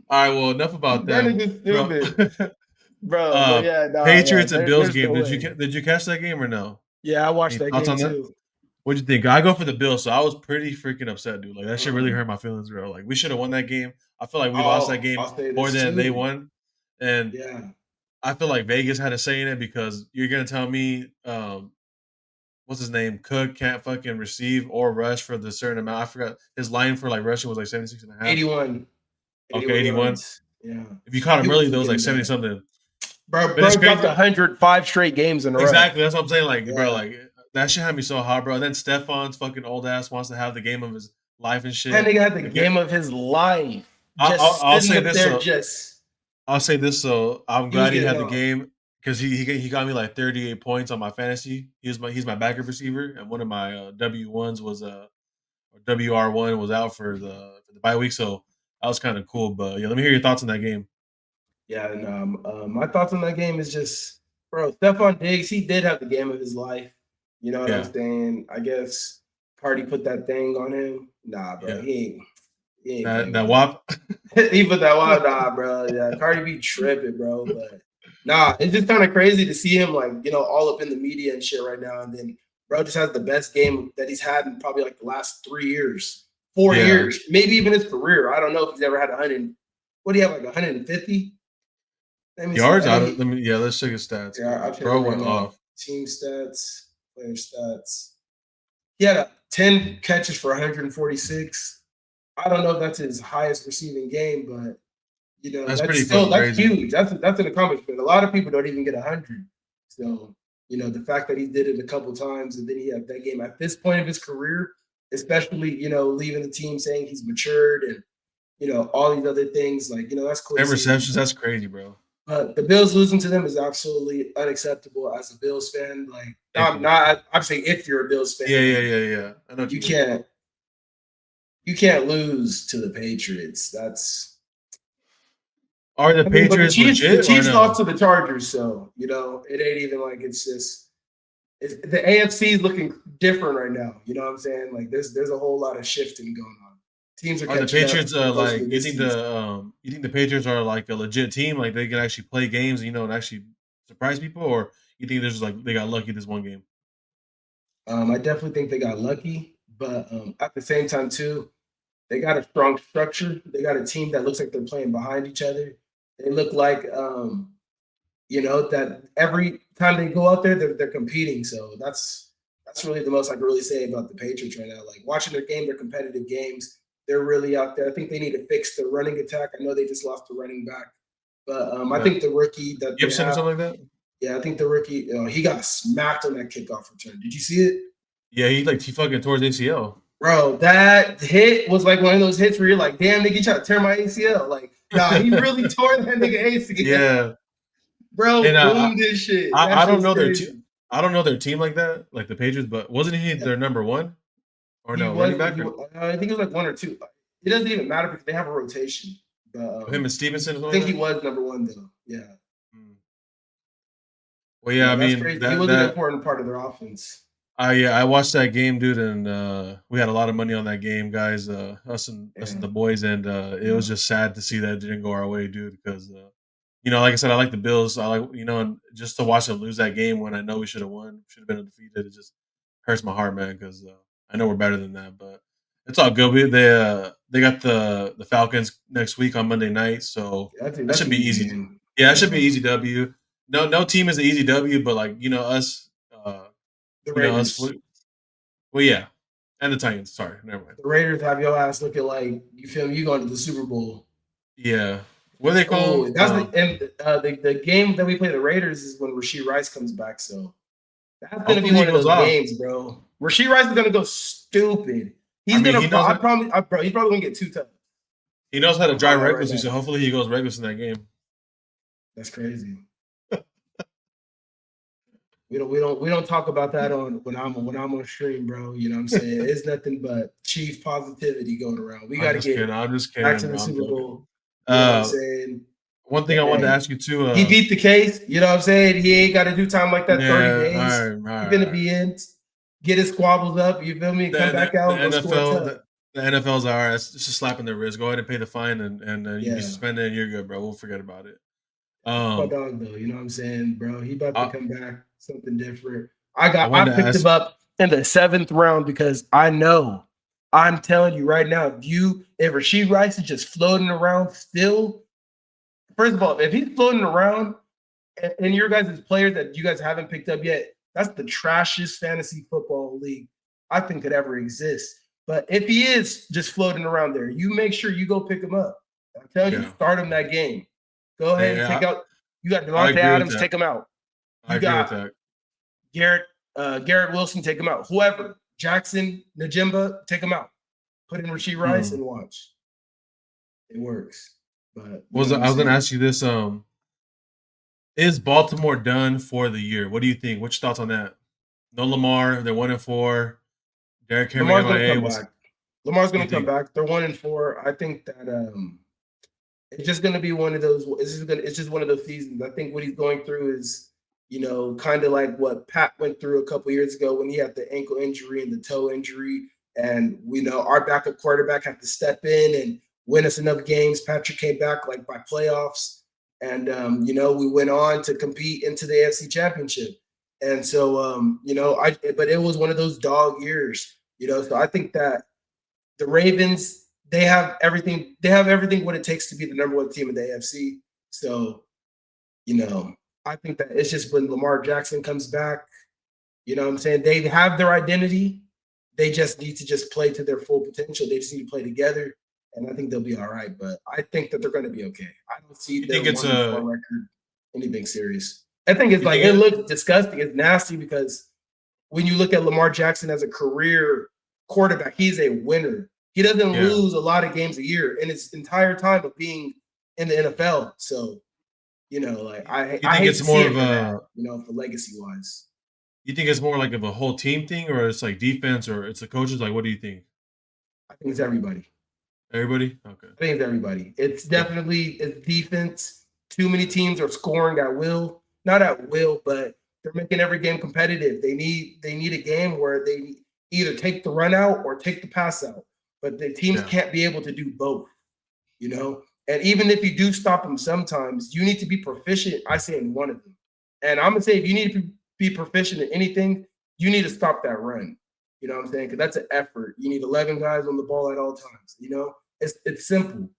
All right, well, enough about that. That nigga's stupid. Bro, Patriots and Bills game. Did you catch that game or no? Yeah, I watched that game too. What'd you think? I go for the Bills, so I was pretty freaking upset, dude. Like, that shit really hurt my feelings, bro. Like, we should have won that game. I feel like we lost that game more than they won. And I feel like Vegas had a say in it, because you're gonna tell me what's his name? Cook can't fucking receive or rush for the certain amount. I forgot his line for like rushing was like 76.5. 81. Okay, 81. Yeah. If you caught him early, there was like 70 something. Bro dropped 105 straight games in a row. Exactly. That's what I'm saying. Like, bro, like that shit had me so hot, bro. And then Stefan's fucking old ass wants to have the game of his life and shit. That nigga had the game of his life. I'll say this. I'll say this. So I'm glad he had the game, because he got me like 38 points on my fantasy. He's my backup receiver, and one of my W1s was WR1 was out for the bye week. So that was kind of cool. But yeah, let me hear your thoughts on that game. Yeah, and my thoughts on that game is just, bro, Stephon Diggs, he did have the game of his life. You know what I'm saying? I guess Cardi put that thing on him. Nah, bro, he ain't that WAP. He put that WAP, nah, bro. Yeah, Cardi be tripping, bro. But nah, it's just kind of crazy to see him, like, all up in the media and shit right now. And then bro just has the best game that he's had in probably like the last 3 years, 4 years, maybe even his career. I don't know if he's ever had 100. What do you have, like 150 yards? Let's check his stats. Yeah, bro went off. Team stats, player stats. He had 10 catches for 146. I don't know if that's his highest receiving game, but that's huge. That's an accomplishment. A lot of people don't even get 100. So the fact that he did it a couple times, and then he had that game at this point of his career, especially leaving the team, saying he's matured and all these other things, like that's cool. 10 receptions, that's crazy, bro. The Bills losing to them is absolutely unacceptable as a Bills fan. Like, I'm saying if you're a Bills fan, yeah. I know you can't lose to the Patriots. That's the Patriots legit? The Chiefs lost to the Chargers, so it ain't even like it's the AFC is looking different right now. You know what I'm saying? Like there's a whole lot of shifting going on. Teams are the Patriots like you think the Patriots are like a legit team, like they can actually play games, and actually surprise people, or you think there's like they got lucky this one game? I definitely think they got lucky, but at the same time too, they got a strong structure. They got a team that looks like they're playing behind each other. They look like that every time they go out there, they're competing. So that's really the most I can really say about the Patriots right now. Like watching their game, their competitive games. They're really out there. I think they need to fix the running attack. I know they just lost the running back But I think the rookie that they Gibson or have, something like that. Yeah, I think the rookie he got smacked on that kickoff return. Did you see it? Yeah, he fucking tore his ACL. Bro, that hit was like one of those hits where you're like, damn, nigga, you trying to tear my ACL. Like, nah, he really tore that nigga ACL. Yeah. Bro, boom this shit. I don't know I don't know their team like that, like the Patriots, but wasn't he their number one? Or no, running back? I think it was like 1 or 2. It doesn't even matter because they have a rotation. Him and Stevenson? I think he was number 1 though. Yeah. Well, yeah, I mean, he was an important part of their offense. I watched that game, dude, and we had a lot of money on that game, guys. Us and the boys, and it was just sad to see that it didn't go our way, dude. Because like I said, I like the Bills. I like and just to watch them lose that game when I know we should have won, should have been undefeated. It just hurts my heart, man, because I know we're better than that, but it's all good. They got the Falcons next week on Monday night, so that should be easy. Yeah, that should be easy W. No team is an easy W, but us. The Raiders. Well, yeah, and the Titans. Sorry, never mind. The Raiders have your ass looking like you feel me. You going to the Super Bowl? Yeah. What do they call? That's the game that we play the Raiders is when Rashee Rice comes back. So that's gonna be one of those games, bro. Rashee Rice is gonna go stupid. He's probably gonna get 2 touchdowns. He knows how to drive recklessly, so hopefully he goes reckless in that game. That's crazy. We don't talk about that when I'm on stream, bro. You know what I'm saying? It's nothing but Chief positivity going around. We got to get back to the Super Bowl. You know what I'm saying? One thing I wanted to ask you too. He beat the case. You know what I'm saying? He ain't got to do time like that 30 days. He's gonna be in, get his squabbles up. You feel me? Come back out. The NFL's all right. It's just slapping their wrist. Go ahead and pay the fine, and you be suspended, and you're good, bro. We'll forget about it. Dog though, you know what I'm saying, bro? He about to come back, something different. I picked him up in the 7th round because I know. I'm telling you right now, if Rashee Rice is just floating around still, first of all, if he's floating around and your guys' players that you guys haven't picked up yet, that's the trashiest fantasy football league I think could ever exist. But if he is just floating around there, you make sure you go pick him up. I'm telling you, start him that game. Go ahead and take out. You got Devontae Adams, take him out. You got Garrett Wilson, take him out. Whoever, Jackson, Najimba, take him out. Put in Rashee Rice and watch. It works. But I was going to ask you this: is Baltimore done for the year? What do you think? What's your thoughts on that? No Lamar, they're 1-4. Derrick Henry, Lamar's going to come back. Lamar's going to come back. They're 1-4. I think that it's just going to be one of those. It's just one of those seasons. I think what he's going through is, kind of like what Pat went through a couple years ago when he had the ankle injury and the toe injury, and our backup quarterback had to step in and win us enough games. Patrick came back like by playoffs, and we went on to compete into the AFC Championship. And so but it was one of those dog years, So I think that the Ravens. They have everything. They have everything what it takes to be the number 1 team in the AFC. So, I think that it's just when Lamar Jackson comes back, you know what I'm saying? They have their identity. They just need to just play to their full potential. They just need to play together, and I think they'll be all right. But I think that they're going to be okay. I don't see their 1-4 record anything serious. I think it's it looks disgusting. It's nasty because when you look at Lamar Jackson as a career quarterback, he's a winner. He doesn't lose a lot of games a year in his entire time of being in the NFL. So, I hate it's more of a for legacy wise. You think it's more like of a whole team thing, or it's like defense, or it's the coaches? Like, what do you think? I think it's everybody. Everybody? Okay. I think it's everybody. It's definitely it's defense. Too many teams are scoring at will. Not at will, but they're making every game competitive. They need a game where they either take the run out or take the pass out. But the teams can't be able to do both, And even if you do stop them sometimes, you need to be proficient, I say, in one of them. And I'm going to say if you need to be proficient in anything, you need to stop that run. You know what I'm saying? Because that's an effort. You need 11 guys on the ball at all times. It's simple.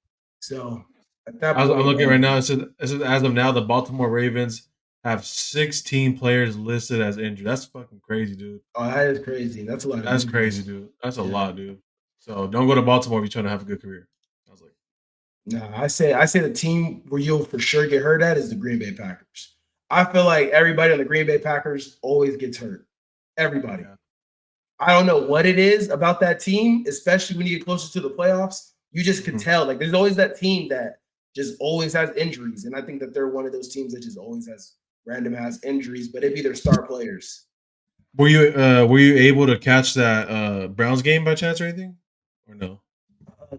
So at that point, I'm looking right now. It says, as of now, the Baltimore Ravens have 16 players listed as injured. That's fucking crazy, dude. Oh, that is crazy. That's a lot. That's crazy, dude. That's a lot, dude. So don't go to Baltimore if you're trying to have a good career. I was like, No, I say the team where you'll for sure get hurt at is the Green Bay Packers. I feel like everybody on the Green Bay Packers always gets hurt. Everybody. Yeah. I don't know what it is about that team, especially when you get closer to the playoffs. You just can tell. Like, there's always that team that just always has injuries. And I think that they're one of those teams that just always has injuries, but it'd be their star players. Were you able to catch that Browns game by chance or anything? Or no?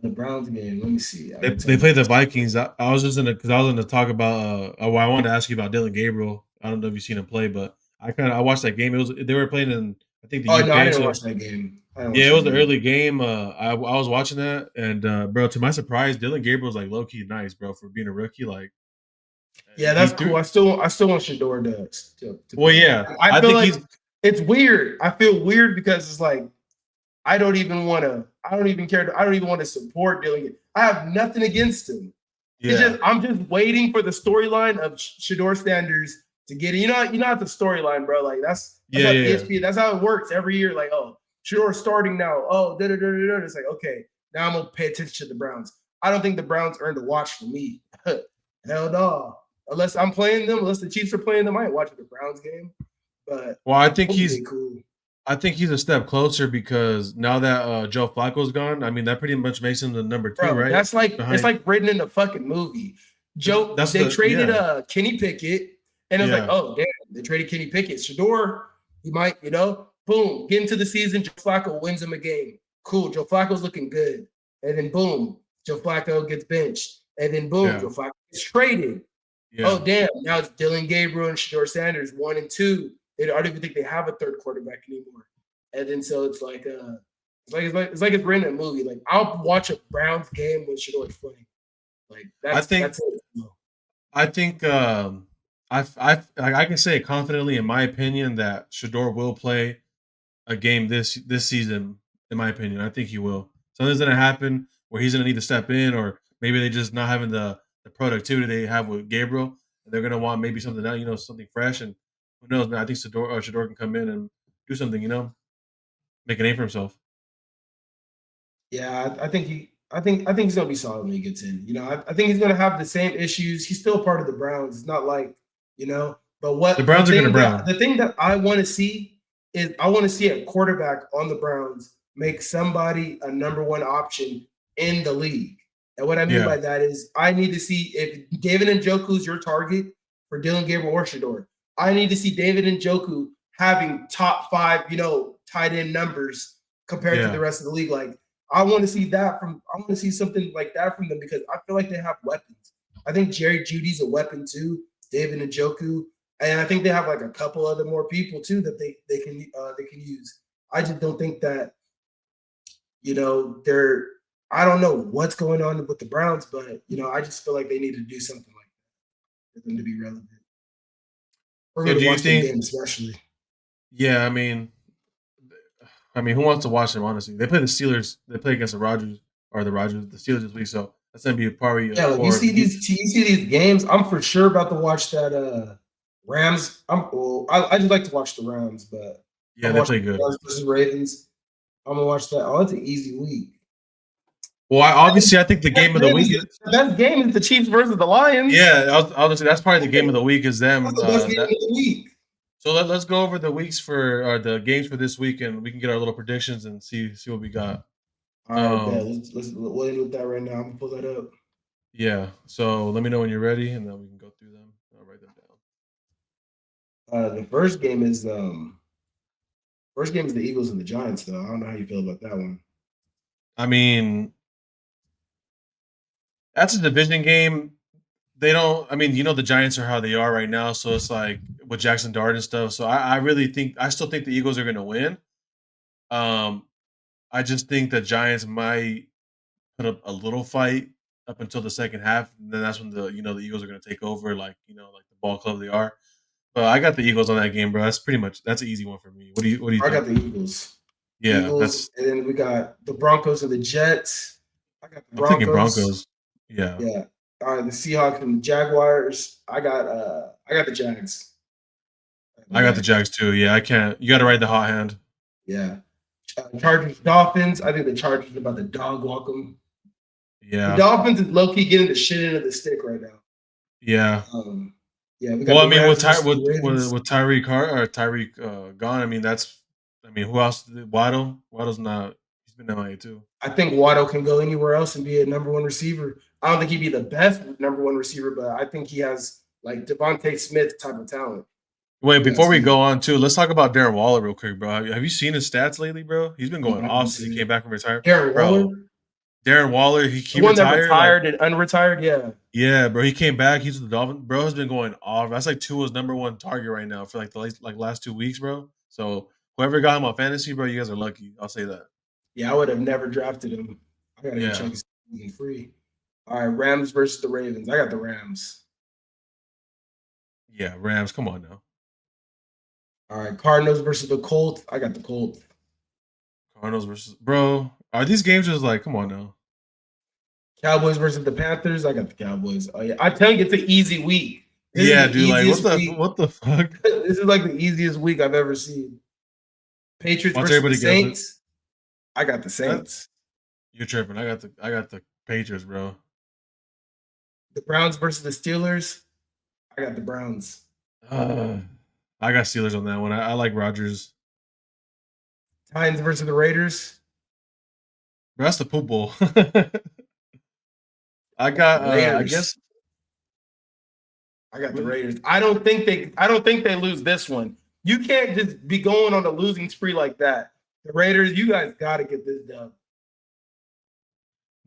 The Browns game. Let me see. They played the Vikings. I was just because I was going to talk about. I wanted to ask you about Dylan Gabriel. I don't know if you've seen him play, but I watched that game. They were playing in I think the UK. No, I didn't watch that game. Yeah, it was the early game. I was watching that, and bro, to my surprise, Dylan Gabriel's like low key nice, bro, for being a rookie. Like, yeah, that's cool. I still want Shador to well, yeah, I feel like it's weird. I feel weird because it's like I don't even want to. I don't even care. I don't even want to support Dylan. I have nothing against him. Yeah. It's just I'm just waiting for the storyline of Shador Sanders to get it. You know the storyline, bro. Like that's how ESPN. That's how it works every year. Like, oh, Shador starting now. Oh, It's like, okay, now I'm gonna pay attention to the Browns. I don't think the Browns earned a watch for me. Hell no. Unless I'm playing them, unless the Chiefs are playing them, I ain't watching the Browns game. But I think he's cool. I think he's a step closer because now that Joe Flacco's gone, I mean that pretty much makes him the number 2, right? That's like it's like written in the fucking movie. They traded Kenny Pickett, and it was like, oh damn, they traded Kenny Pickett. Shador, he might, boom, get into the season. Joe Flacco wins him a game. Cool, Joe Flacco's looking good, and then boom, Joe Flacco gets benched, and then boom, Joe Flacco gets traded. Yeah. Oh damn, now it's Dylan Gabriel and Shador Sanders 1 and 2. I don't even think they have a third quarterback anymore. And then so it's like it's written in a movie. Like I'll watch a Browns game when Shador's playing. Like that's it. I think I can say confidently, in my opinion, that Shador will play a game this season. In my opinion, I think he will. Something's gonna happen where he's gonna need to step in, or maybe they just not having the productivity they have with Gabriel, and they're gonna want maybe something else, something fresh. And who knows, man? I think Shador can come in and do something, make a name for himself. Yeah, I think he's gonna be solid when he gets in. I think he's gonna have the same issues. He's still part of the Browns. It's not like, but what the Browns are gonna Brown. The thing that I want to see is I want to see a quarterback on the Browns make somebody a number 1 option in the league. And what I mean by that is I need to see if David Njoku's your target for Dylan Gabriel or Shador. I need to see David Njoku having top 5, tight end numbers compared to the rest of the league. Like I want to see something like that from them because I feel like they have weapons. I think Jerry Jeudy's a weapon too, David Njoku, and I think they have like a couple other more people too that they can use. I just don't think that they're. I don't know what's going on with the Browns, but I just feel like they need to do something like that for them to be relevant. Or do you think, game especially? Yeah, I mean, who wants to watch them? Honestly, they play the Steelers. They play against the Steelers this week. So that's gonna be a party. Yeah, you see these games. I'm for sure about to watch that Rams. I just like to watch the Rams, but yeah, they play good. Versus Ravens. I'm gonna watch that. Oh, it's an easy week. Well, I think the game of the week is the best game is the Chiefs versus the Lions. Yeah, I was say that's probably the game of the week is them. That's the best game of the week. So let's go over the weeks for the games for this week, and we can get our little predictions and see what we got. All right, let's wait with that right now. I'm gonna pull that up. Yeah. So let me know when you're ready, and then we can go through them. I'll write them down. The first game is the Eagles and the Giants, though. I don't know how you feel about that one. I mean, that's a division game. They don't. I mean, the Giants are how they are right now, so it's like with Jackson Dart and stuff. So I still think the Eagles are going to win. I just think the Giants might put up a little fight up until the second half, and then that's when the Eagles are going to take over, like the ball club they are. But I got the Eagles on that game, bro. That's an easy one for me. What do you think? I got the Eagles. Yeah, and then we got the Broncos and the Jets. I got the Broncos. I'm thinking Broncos. Yeah. Yeah. All right, the Seahawks and the Jaguars. I got the Jags. I got the Jags too. Yeah, I can't. You got to ride the hot hand. Yeah. Chargers, Dolphins. I think the Chargers are about to dog walk them. Yeah. The Dolphins is low-key getting the shit into the stick right now. Yeah. Yeah. Well, I mean, with Tyreek gone, I mean, who else? Waddle. Waddle's not. He's been MIA too. I think Waddle can go anywhere else and be a number one receiver. I don't think he'd be the best number one receiver, but I think he has like Devontae Smith type of talent. Wait, before we go on too, let's talk about Darren Waller real quick, bro. Have you seen his stats lately, bro? He's been going off since he came back from retirement. Darren Waller, he one that retired and unretired, yeah. Yeah, bro. He came back. He's with the Dolphins. Bro has been going off. That's like Tua's number one target right now for like the last 2 weeks, bro. So whoever got him on fantasy, bro, you guys are lucky. I'll say that. Yeah, I would have never drafted him. I gotta go check his season free. All right, Rams versus the Ravens. I got the Rams. Yeah, Rams. Come on now. All right, Cardinals versus the Colts. I got the Colts. Cardinals versus bro. Are these games just like, come on now? Cowboys versus the Panthers. I got the Cowboys. Oh yeah, I tell you, it's an easy week. Yeah, dude. Like, what the fuck? This is like the easiest week I've ever seen. Patriots versus the Saints. I got the Saints. You're tripping. I got the Patriots, bro. The Browns versus the Steelers. I got the Browns. I got Steelers on that one. I like Rodgers. Titans versus the Raiders. Bro, that's the poop bowl. I got I guess I got the Raiders. I don't think they lose this one. You can't just be going on a losing spree like that. The Raiders, you guys got to get this done.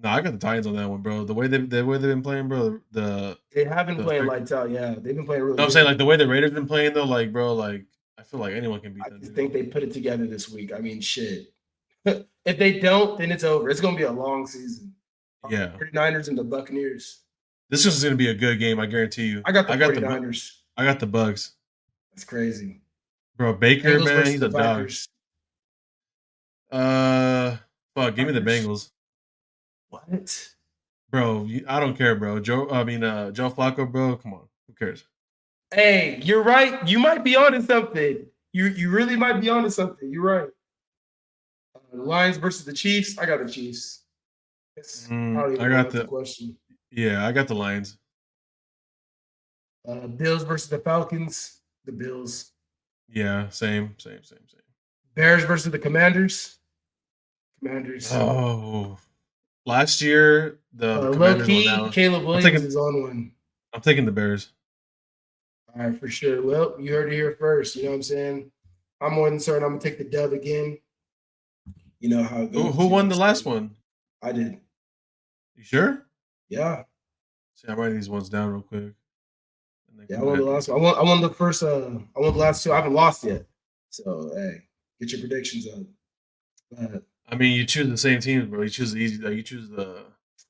No, I got the Titans on that one, bro. The way they've been playing, bro. They have been playing lights out. Yeah, they've been playing really. No, I'm saying like the way the Raiders been playing though, like bro, like I feel like anyone can beat them. I just think they put it together this week. I mean, shit. If they don't, then it's over. It's gonna be a long season. Yeah. 49ers and the Buccaneers. This is gonna be a good game, I guarantee you. I got the 49ers. I got the Bugs. That's crazy. Bro, Baker, man, he's a dog. Fuck, give me the Bengals. What? Bro, I don't care, bro. Joe Flacco, bro. Come on, who cares? Hey, you're right. You might be onto something. You really might be onto something. You're right. The Lions versus the Chiefs. I got the Chiefs. I got the question. Yeah, I got the Lions. Bills versus the Falcons. The Bills. Yeah, same. Bears versus the Commanders. Commanders. Oh, last year the low key Caleb Williams is on one. I'm taking the Bears. All right, for sure. Well, you heard it here first. You know what I'm saying? I'm more than certain I'm gonna take the dub again. You know how it goes. Who won the last one? I did. You sure? Yeah. See, I'm writing these ones down real quick. Yeah, I won the last one. I won the first. I won the last two. I haven't lost yet. So hey, get your predictions up. I mean, you choose the same teams, bro. You choose the easy. You choose the.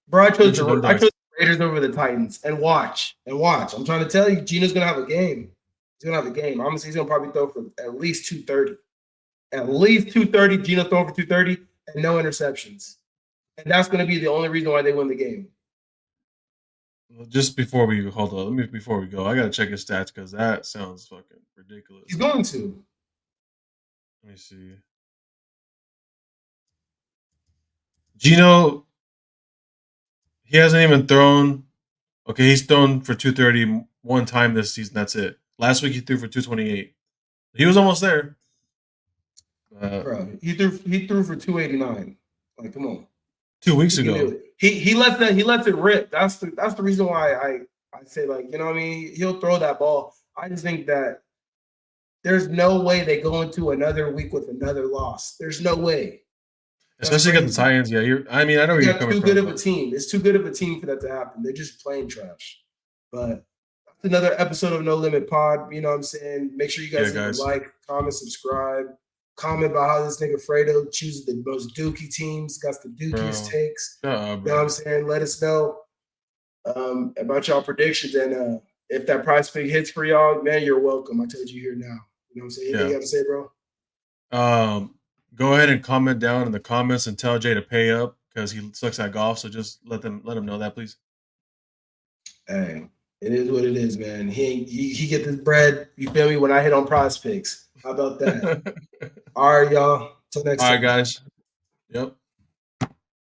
Bro, I chose the Raiders over the Titans. And watch. I'm trying to tell you, Gino's gonna have a game. He's gonna have a game. Honestly, he's gonna probably throw for at least 230. At least 230. Gino throwing for 230 and no interceptions. And that's gonna be the only reason why they win the game. Just before we hold on, before we go, I gotta check his stats because that sounds fucking ridiculous. He's going to. Let me see. Gino, he hasn't even thrown. Okay, he's thrown for 230 one time this season. That's it. Last week he threw for 228. He was almost there. Bro, he threw for 289. Like, come on. 2 weeks ago. He lets it rip. That's the reason why I say, like, you know what I mean? He'll throw that ball. I just think that there's no way they go into another week with another loss. There's no way. Especially against the Titans, yeah. I know where you're coming from. Too good of a team. It's too good of a team for that to happen. They're just playing trash. But that's another episode of No Limit Pod. You know what I'm saying? Make sure you guys like, comment, subscribe. Comment about how this nigga Fredo chooses the most dookie teams, got the dookiest takes. You know what I'm saying? Let us know about y'all predictions. And if that prize pick hits for y'all, man, you're welcome. I told you here now. You know what I'm saying? Anything you got to say, bro? Go ahead and comment down in the comments and tell Jay to pay up because he sucks at golf. So just let him know that, please. Hey, it is what it is, man. He get this bread. You feel me? When I hit on prize picks. How about that? All right, y'all. Till next time. All right, guys. Yep.